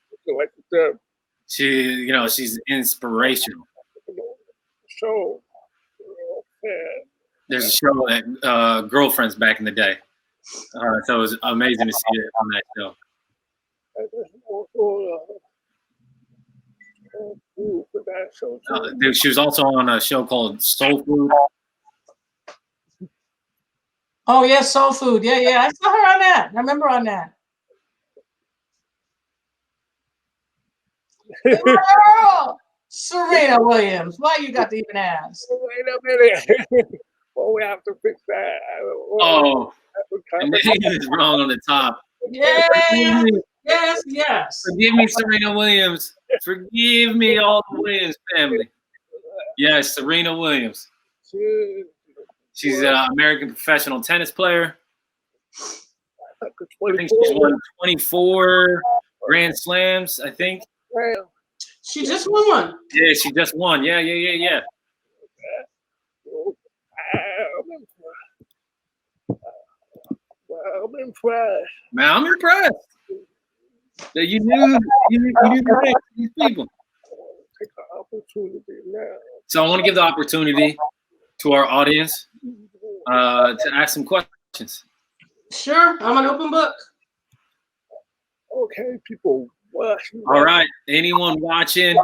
She's inspirational. So, There's a show that Girlfriends back in the day. So it was amazing to see it on that show. She was also on a show called Soul Food. Oh yeah, Soul Food. Yeah. I saw her on that. I remember on that. Girl, Serena Williams. Why you got to even ask? Wait a minute. Well, we have to fix that. Oh, and then he was wrong on the top. Yeah. Yes. Forgive me, Serena Williams. Forgive me, all the Williams family. Yes, Serena Williams. She's an American professional tennis player. I think she's won 24 Grand Slams, I think. She just won one. Yeah, she just won. Yeah. I'm impressed. Man, I'm impressed that you knew these people. Take an opportunity now. So I want to give the opportunity to our audience to ask some questions. Sure, I'm an open book. Okay, people watching. All right, anyone watching?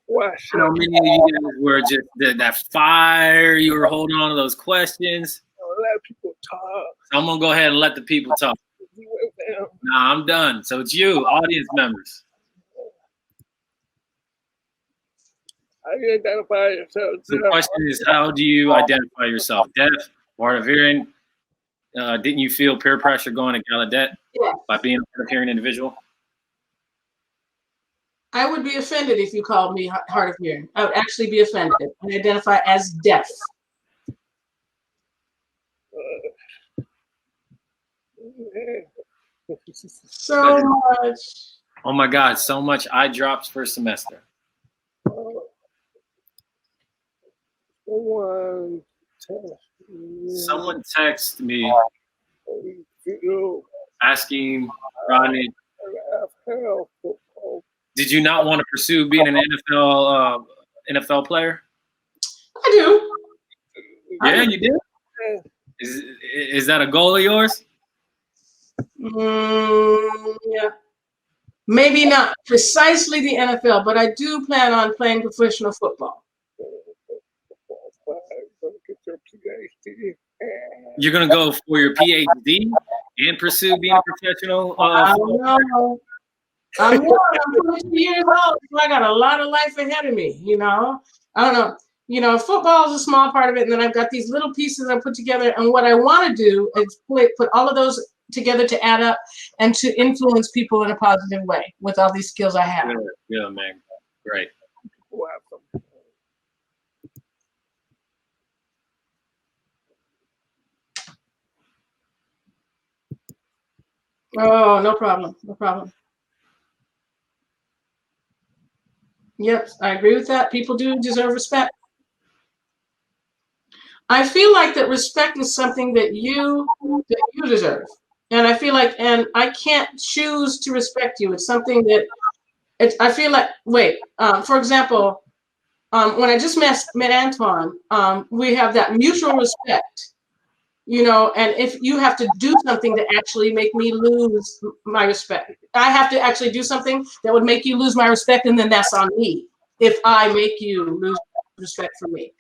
Question. How many of you guys were just that fire? You were holding on to those questions. Let people talk. So I'm gonna go ahead and let the people talk. Nah, I'm done. So it's you, audience members. How do you identify yourself? So the question is, how do you identify yourself? Deaf, hard of hearing? Didn't you feel peer pressure going to Gallaudet by being a hard of hearing individual? I would be offended if you called me hard of hearing. I would actually be offended. I identify as deaf. So much. Oh my God, so much eye drops per semester. Someone texted me asking Rodney, did you not want to pursue being an NFL player? I do. Yeah, you did? Is that a goal of yours? Yeah. Maybe not precisely the NFL, but I do plan on playing professional football. You're going to go for your PhD and pursue being a professional? I don't know. I'm 22 years old, so I got a lot of life ahead of me, I don't know. Football is a small part of it, and then I've got these little pieces I put together, and what I want to do is put all of those together to add up and to influence people in a positive way with all these skills I have. Yeah, man. Great. Oh, no problem. No problem. Yep, I agree with that. People do deserve respect. I feel like that respect is something that you deserve. And I feel like, and I can't choose to respect you. It's something that I feel like, for example, when I just met Antoine, we have that mutual respect, you know, and if you have to do something to actually make me lose my respect, I have to actually do something that would make you lose my respect, and then that's on me if I make you lose respect for me.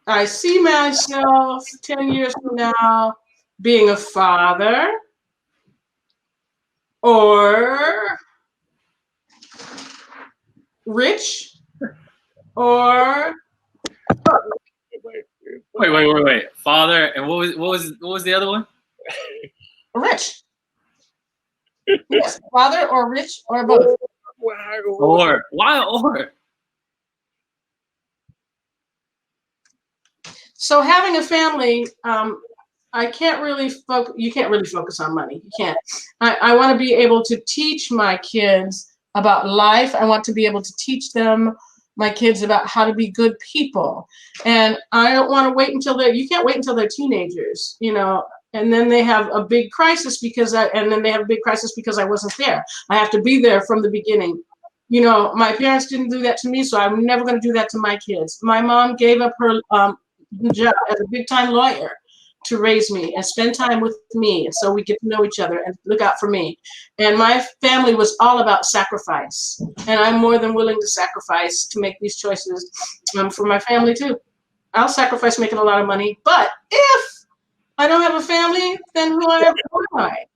I see myself 10 years from now being a father or rich or Wait. Father, and what was the other one? rich. Yes, father or rich or both. Or why or? So having a family, I can't really focus. You can't really focus on money. You can't. I want to be able to teach my kids about life. I want to be able to teach them, my kids, about how to be good people. And I don't want to wait until you can't wait until they're teenagers, you know, and then they have a big crisis because I wasn't there. I have to be there from the beginning. You know, my parents didn't do that to me, so I'm never going to do that to my kids. My mom gave up her job as a big time lawyer to raise me and spend time with me, so we get to know each other and look out for me. And my family was all about sacrifice, and I'm more than willing to sacrifice to make these choices for my family too. I'll sacrifice making a lot of money, but if I don't have a family, then who am I?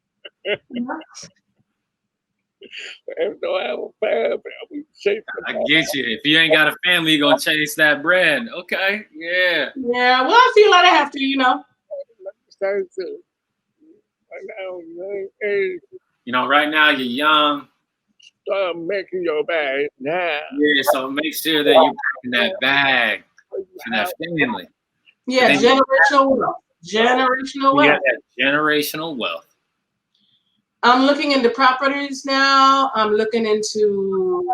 I get you. If you ain't got a family, you're gonna chase that bread. Okay, yeah. Yeah, well, I feel like I have to, you know. You know, right now you're young. Start making your bag now. Yeah, so make sure that you're packing that bag for that family. Yeah, generational wealth. Generational wealth. Yeah, that generational wealth. I'm looking into properties now. I'm looking into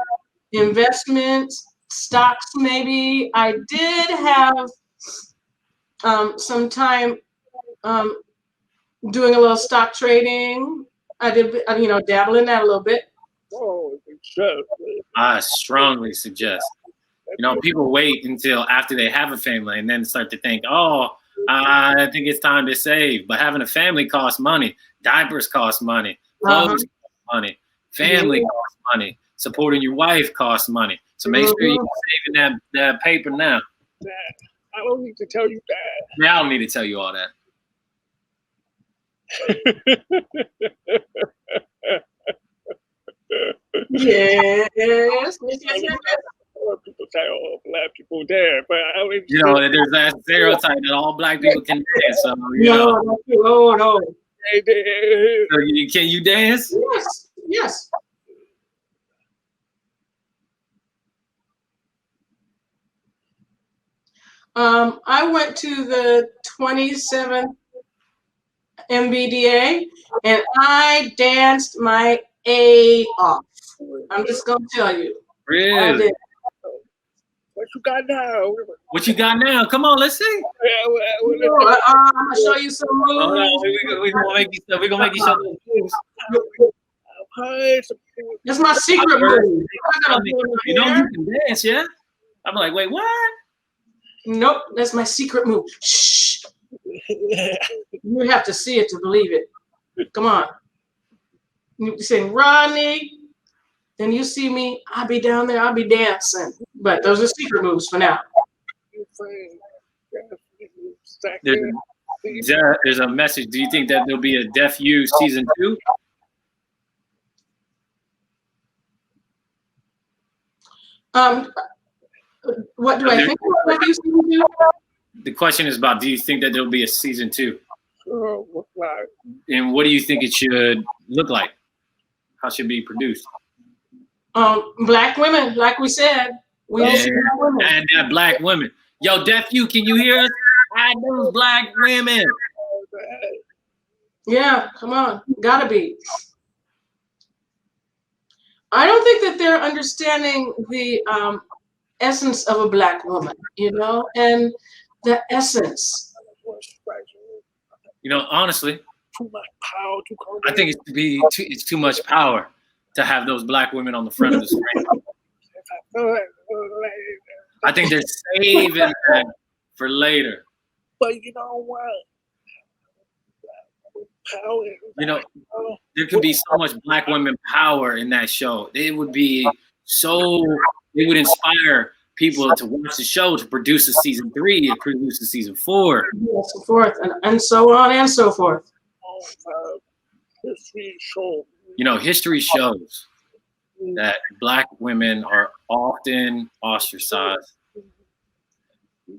investments, stocks maybe. I did have some time doing a little stock trading. I did, you know, dabble in that a little bit. Oh, sure. I strongly suggest. You know, people wait until after they have a family and then start to think, oh, I think it's time to save. But having a family costs money. Diapers cost money. Clothes cost money. Family costs money. Supporting your wife costs money. So make sure you're saving that paper now. I don't need to tell you that. Yeah, I don't need to tell you all that. Yes. People say, "Oh, black people there," but I don't. You know, there's that stereotype that all black people can dance. So you know. No. So can you dance? Yes. I went to the 27th MBDA and I danced my A off. I'm just gonna tell you. Really? What you got now? What you got now? Come on, let's see. I'm gonna show you some moves. We're gonna make you show those moves. That's my secret move. You know you can dance, yeah? I'm like, wait, what? Nope, that's my secret move. Shh. You have to see it to believe it. Come on. You sing Rodney, then you see me. I'll be down there. I'll be dancing. But those are secret moves for now. There's a message. Do you think that there'll be a Deaf U season 2? What do I think about Deaf U season 2? The question is about, do you think that there'll be a season 2? And what do you think it should look like? How should it be produced? Black women, like we said. And that black women. Yo, Deaf U, can you hear us? Add those black women. Yeah, come on. Gotta be. I don't think that they're understanding the essence of a Black woman, and the essence. You know, honestly, Too much power to come. I think it's too much power to have those Black women on the front of the screen. I think they're saving that for later. But you know what? Power. You know, there could be so much Black women power in that show. They would inspire people to watch the show, to produce a season 3, and produce a season 4. And so forth, and so on and so forth. History shows. You know, history shows that Black women are often ostracized.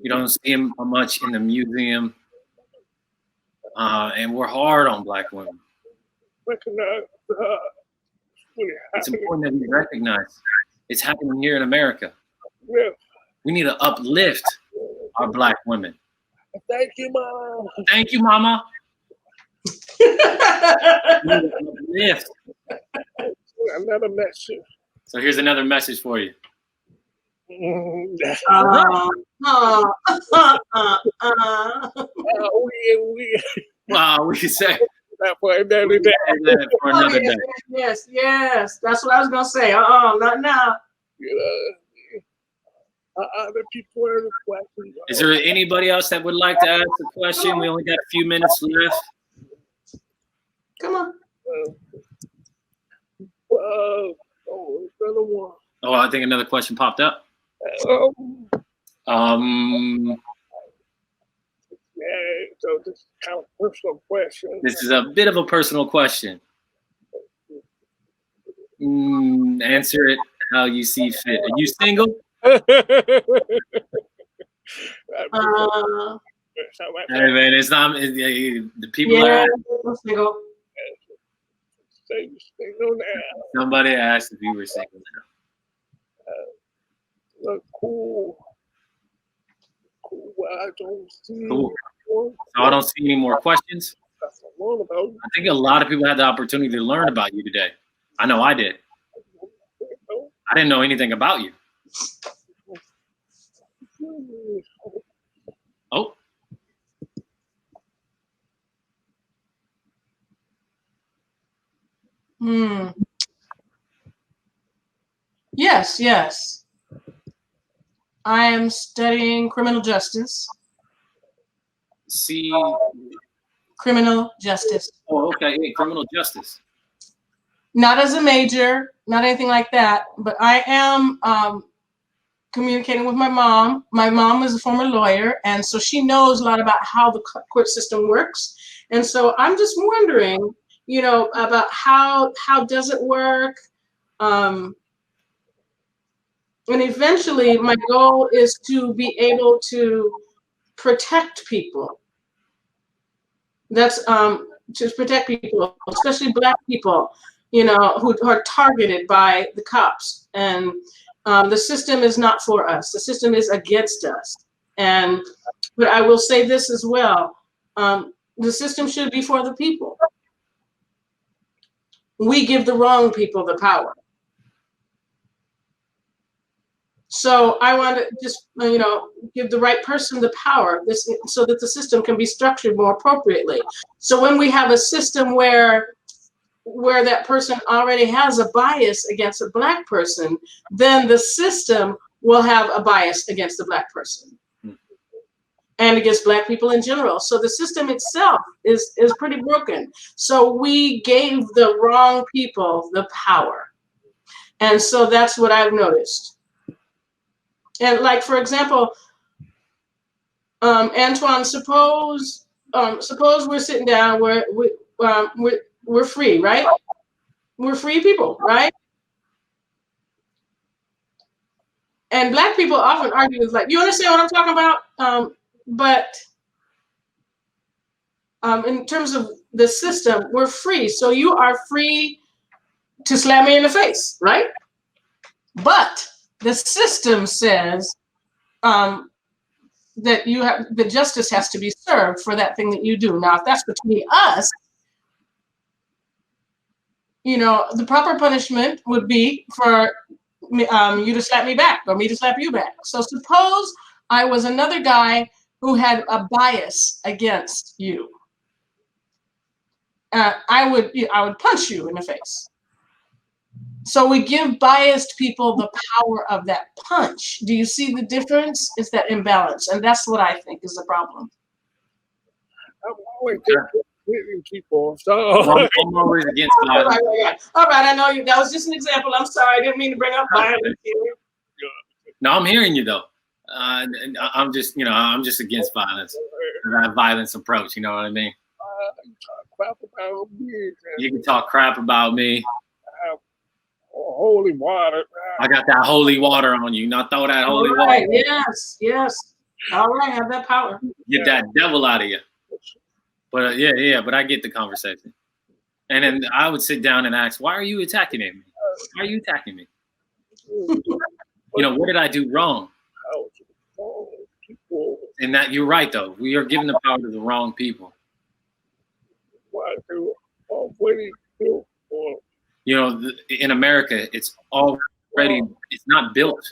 You don't see them much in the museum. And we're hard on Black women. Recognize it's important that we recognize it's happening here in America. Yeah. We need to uplift our Black women. Thank you, Mom. Thank you, Mama. We need to uplift. Another message. So here's another message for you. Wow, we can say that for another day. For another day. Yes. That's what I was gonna say. Not now. Other people are the Is there anybody else that would like to ask a question? We only got a few minutes left. Come on. Another one. Oh, I think another question popped up. Yeah, so this is kind of a personal question. This is a bit of a personal question. Answer it how you see fit. Are you single? Hey man, it's not the people are single. Say you're single now. Somebody asked if you were single now. Look cool. I don't see. Cool. So I don't see any more questions. I think a lot of people had the opportunity to learn about you today. I know I did. I didn't know anything about you. Oh. Yes. I am studying criminal justice. See. Criminal justice. Oh, okay. Yeah, criminal justice. Not as a major, not anything like that, but I am communicating with my mom. My mom is a former lawyer, and so she knows a lot about how the court system works. And so I'm just wondering, about how does it work? And eventually my goal is to be able to protect people. That's to protect people, especially Black people, who are targeted by the cops. And the system is not for us. The system is against us. But I will say this as well. The system should be for the people. We give the wrong people the power. So I want to just, give the right person the power so that the system can be structured more appropriately. So when we have a system where that person already has a bias against a Black person, then the system will have a bias against the Black person and against Black people in general. So the system itself is pretty broken. So we gave the wrong people the power. And so that's what I've noticed. And like, for example, Antoine, suppose we're sitting down, we're free, right? We're free people, right? And Black people often argue with, like, you understand what I'm talking about? But in terms of the system, we're free. So you are free to slam me in the face, right? But the system says that the justice has to be served for that thing that you do. Now, if that's between us, the proper punishment would be for you to slap me back or me to slap you back. So suppose I was another guy who had a bias against you. I would punch you in the face. So we give biased people the power of that punch. Do you see the difference? It's that imbalance, and that's what I think is the problem. I'm always hitting people. So I'm always against violence. All right, I know you. That was just an example. I'm sorry, I didn't mean to bring up violence here. No, I'm hearing you though. I'm just, I'm just against violence. That violence approach. You know what I mean? you talk crap about me. You can talk crap about me. I have holy water. I got that holy water on you. Now throw that holy Right. water. Yes. All right, have that power. Get that devil out of you. But but I get the conversation. And then I would sit down and ask, why are you attacking me? Why are you attacking me? What did I do wrong? And that you're right, though. We are giving the power to the wrong people. In America, it's not built.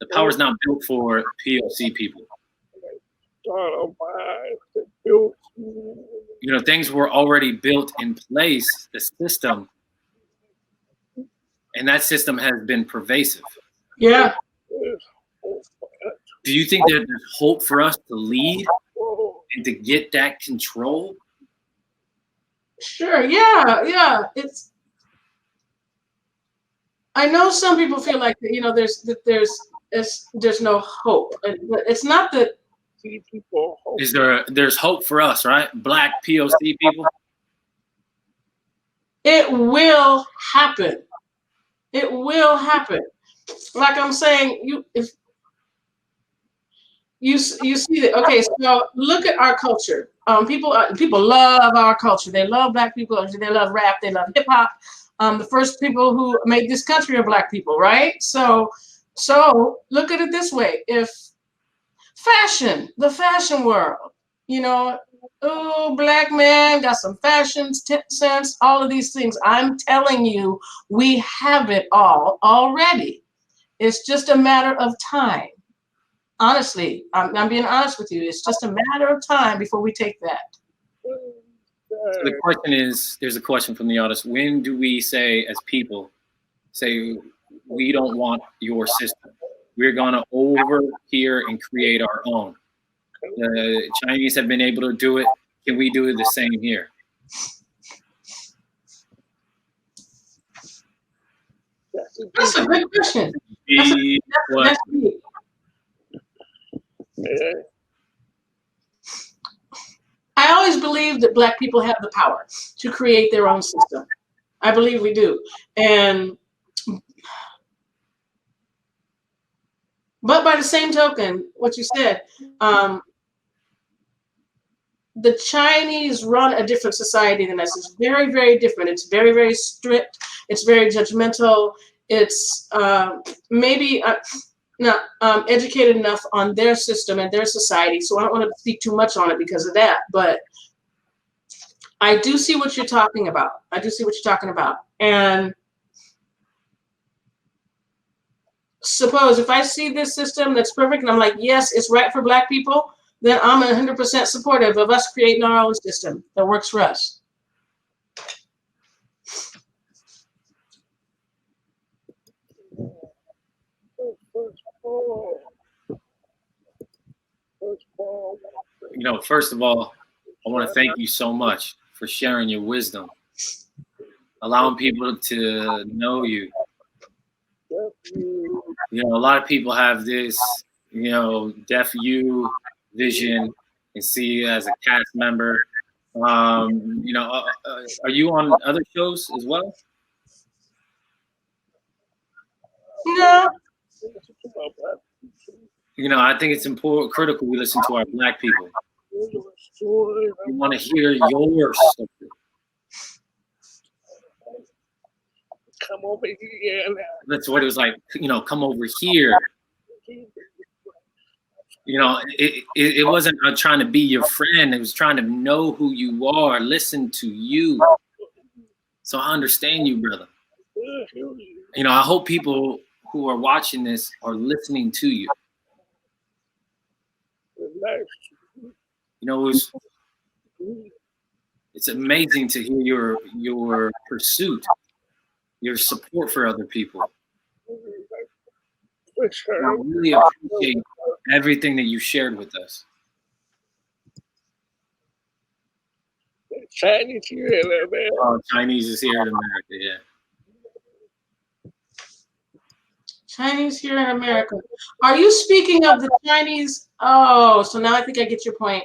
The power is not built for POC people. Things were already built in place, the system, and that system has been pervasive. Yeah. Do you think that there's hope for us to lead and to get that control? Sure. Yeah. I know some people feel like there's no hope. It's not that. There's hope for us, right? Black POC people. It will happen. It will happen. Like I'm saying, if you see that. Okay, so look at our culture. People love our culture. They love Black people. They love rap. They love hip hop. The first people who made this country are Black people, right? So look at it this way: if fashion, the fashion world, Black man got some fashion sense, all of these things. I'm telling you, we have it all already. It's just a matter of time. Honestly, I'm being honest with you. It's just a matter of time before we take that. So the question is, there's a question from the audience. When do we say, as people, we don't want your system? We're going to over here and create our own. The Chinese have been able to do it. Can we do the same here? That's a good question. That's deep. I always believe that Black people have the power to create their own system. I believe we do. But by the same token, what you said, the Chinese run a different society than us. It's very, very different. It's very, very strict. It's very judgmental. It's maybe not educated enough on their system and their society. So I don't want to speak too much on it because of that. But I do see what you're talking about. And suppose if I see this system that's perfect and I'm like, yes, it's right for Black people, then I'm 100% supportive of us creating our own system that works for us. First of all, I want to thank you so much for sharing your wisdom, allowing people to know you. A lot of people have this, deaf you vision and see you as a cast member. Are you on other shows as well? No. I think it's critical we listen to our Black people. We want to hear your story. Come over here. That's what it was like, come over here. It wasn't trying to be your friend. It was trying to know who you are, listen to you. So I understand you, brother. I hope people who are watching this are listening to you. You know, it's amazing to hear your pursuit, your support for other people. For sure. I really appreciate everything that you shared with us. Chinese here in America. Oh, Chinese is here in America, yeah. Chinese here in America. Are you speaking of the Chinese? Oh, so now I think I get your point.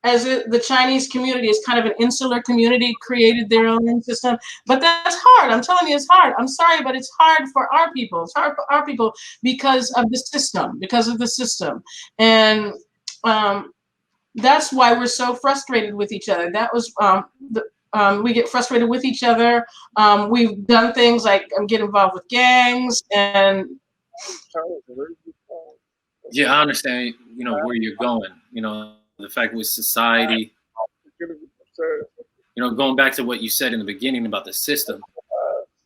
As the Chinese community is kind of an insular community, created their own system. But that's hard. I'm telling you, it's hard. I'm sorry, but it's hard for our people. It's hard for our people because of the system. And that's why we're so frustrated with each other. That was we get frustrated with each other. We've done things like get involved with gangs and. Yeah, I understand, you know, where you're going. You know, the fact with society, you know, going back to what you said in the beginning about the system,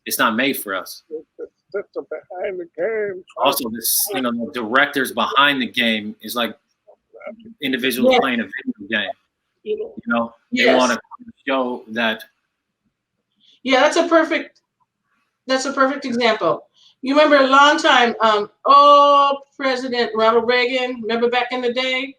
it's not made for us. The system behind the game. Also, this, you know, the directors behind the game is like individuals playing a video game. You know, they want to show that. Yeah, that's a perfect example. You remember a long time, President Ronald Reagan, remember back in the day,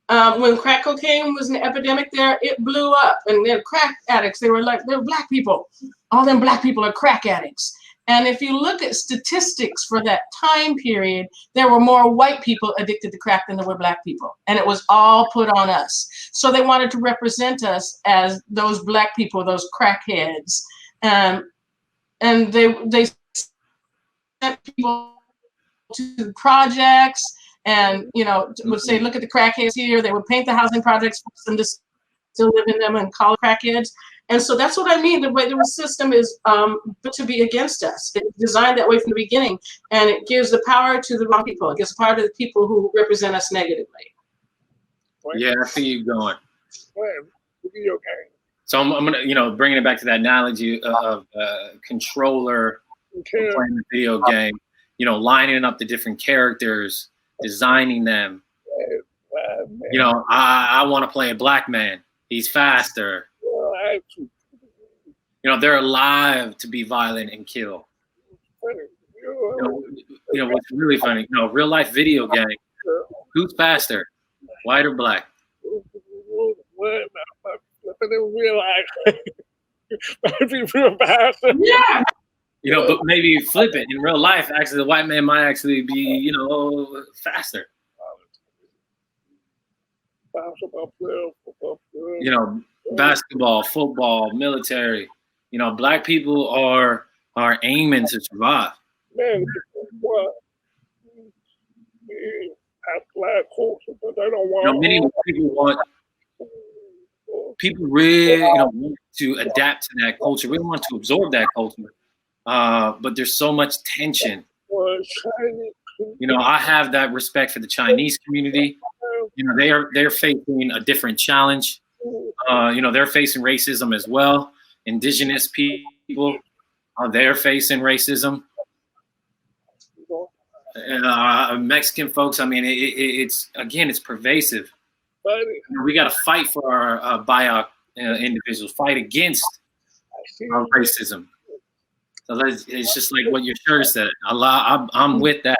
when crack cocaine was an epidemic there, it blew up. And then crack addicts, they were black people. All them black people are crack addicts. And if you look at statistics for that time period, there were more white people addicted to crack than there were black people. And it was all put on us. So they wanted to represent us as those black people, those crackheads. And they sent people to projects and, you know, would say, look at the crackheads here. They would paint the housing projects for them to still live in them and call crackheads. And so that's what I mean. The way the system is to be against us. It's designed that way from the beginning. And it gives the power to the wrong people. It gives the power to the people who represent us negatively. Yeah, I see you going. Video game. So I'm going to, you know, bringing it back to that analogy of controller playing the video game, you know, lining up the different characters, designing them. You know, I want to play a black man. He's faster. You know, they're alive to be violent and kill. You know what's really funny? You know, real life video game. Who's faster, white or black? Yeah. You know, but maybe flip it. In real life, actually, the white man might actually be, you know, faster. You know, basketball, football, military. You know, black people are aiming to survive. Man, have black culture, but they don't want. You know, many people really, you know, want to adapt to that culture. We want to absorb that culture. But there's so much tension. You know, I have that respect for the Chinese community. You know, they're facing a different challenge. You know, they're facing racism as well. Indigenous people, they're facing racism. Mexican folks, I mean, it's pervasive. You know, we got to fight for our BIPOC individuals, fight against racism. So it's just like what your shirt said. I'm with that.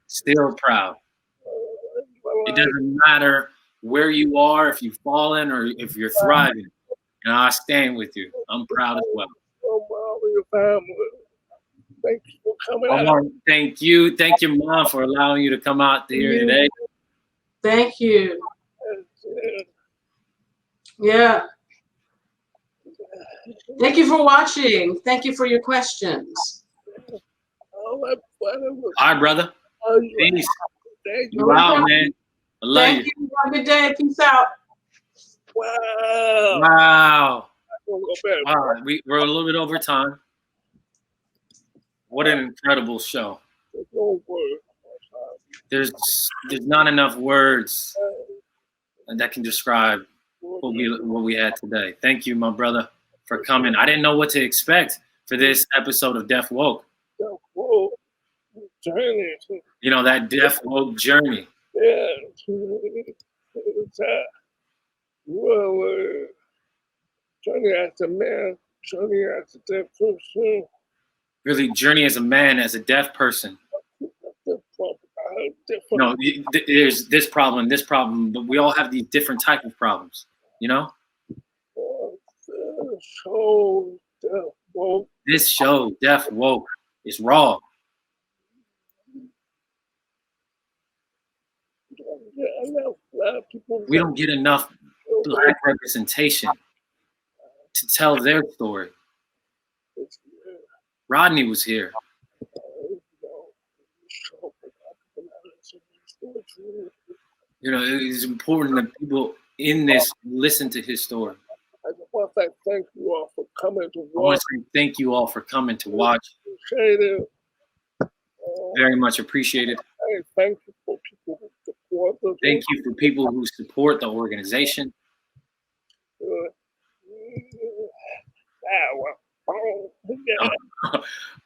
Still proud. It doesn't matter where you are, if you've fallen or if you're thriving. And I stand with you. I'm proud as well. Thank you for coming out. Thank you. Thank your mom for allowing you to come out here today. Thank you. Yeah. Thank you for watching. Thank you for your questions. All right, brother. Peace. You out, man. I love Thank you. Have a good day. Peace out. Wow. We're a little bit over time. What an incredible show. There's not enough words that can describe what we had today. Thank you, my brother, for coming. I didn't know what to expect for this episode of Deaf Woke. Whoa, journey. You know, that Deaf Woke journey. Yeah. It's, well, journey as a man, journey as a deaf person. Really journey as a man, as a deaf person. No, there's this problem, but we all have these different type of problems, you know? This show, Deaf Woke, is raw. We don't get enough Black representation to tell their story. Rodney was here. You know, it is important that people in this listen to his story. I just want to say thank you all for coming to watch. I want to say thank you all for coming to watch. Appreciate it. Very much appreciated. Hey, thank you for people who support us. Thank you for people who support the organization.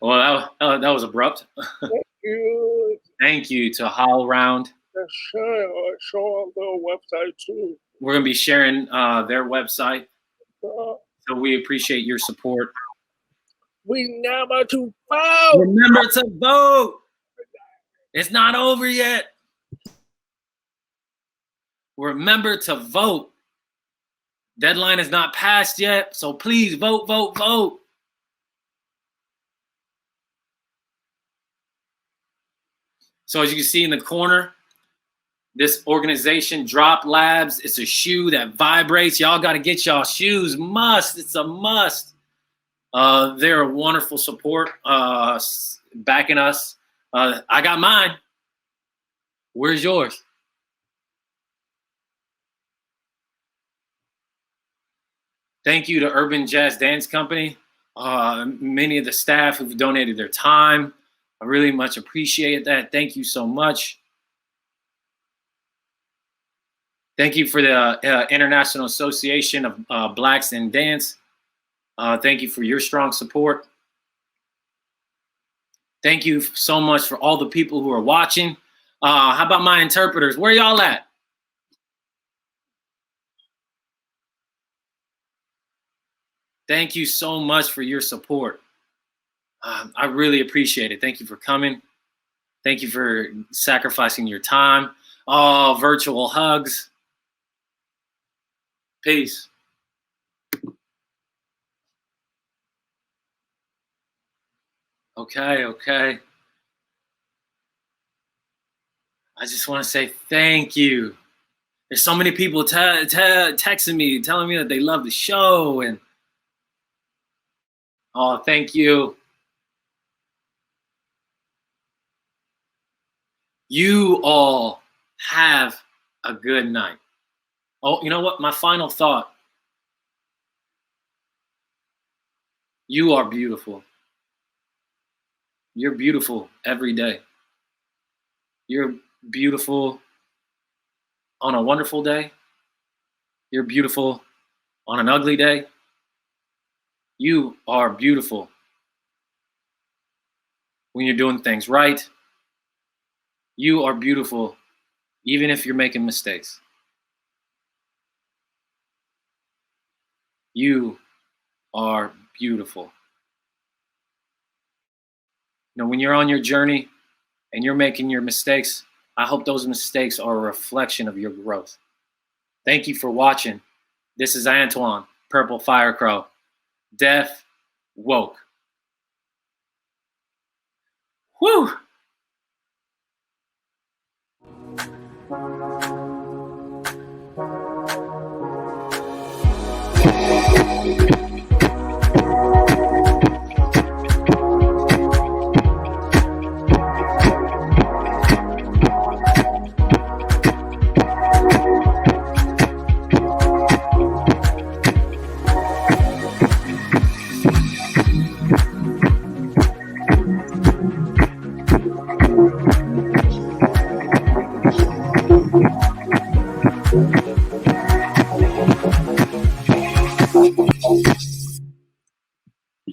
Well, that was abrupt. Thank you. Thank you to HowlRound. Show on their website too. We're going to be sharing their website. So we appreciate your support. Remember to vote. Remember to vote. It's not over yet. Remember to vote. Deadline is not passed yet, so please vote, vote, vote. So as you can see in the corner, this organization, Drop Labs, it's a shoe that vibrates. Y'all got to get y'all shoes. Must. It's a must. They're a wonderful support, backing us. I got mine. Where's yours? Thank you to Urban Jazz Dance Company. Many of the staff who've donated their time. I really much appreciate that. Thank you so much. Thank you for the International Association of Blacks in Dance. Thank you for your strong support. Thank you so much for all the people who are watching. How about my interpreters? Where y'all at? Thank you so much for your support. I really appreciate it. Thank you for coming. Thank you for sacrificing your time. Oh, virtual hugs. Peace. Okay. I just want to say thank you. There's so many people texting me, telling me that they love the show. And oh, thank you. You all have a good night. Oh, you know what? My final thought. You are beautiful. You're beautiful every day. You're beautiful on a wonderful day. You're beautiful on an ugly day. You are beautiful when you're doing things right. You are beautiful even if you're making mistakes. You are beautiful. You know, when you're on your journey and you're making your mistakes, I hope those mistakes are a reflection of your growth. Thank you for watching. This is Antoine, Purple Fire Crow, Deaf Woke. Whew!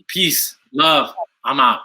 Peace. Love. I'm out.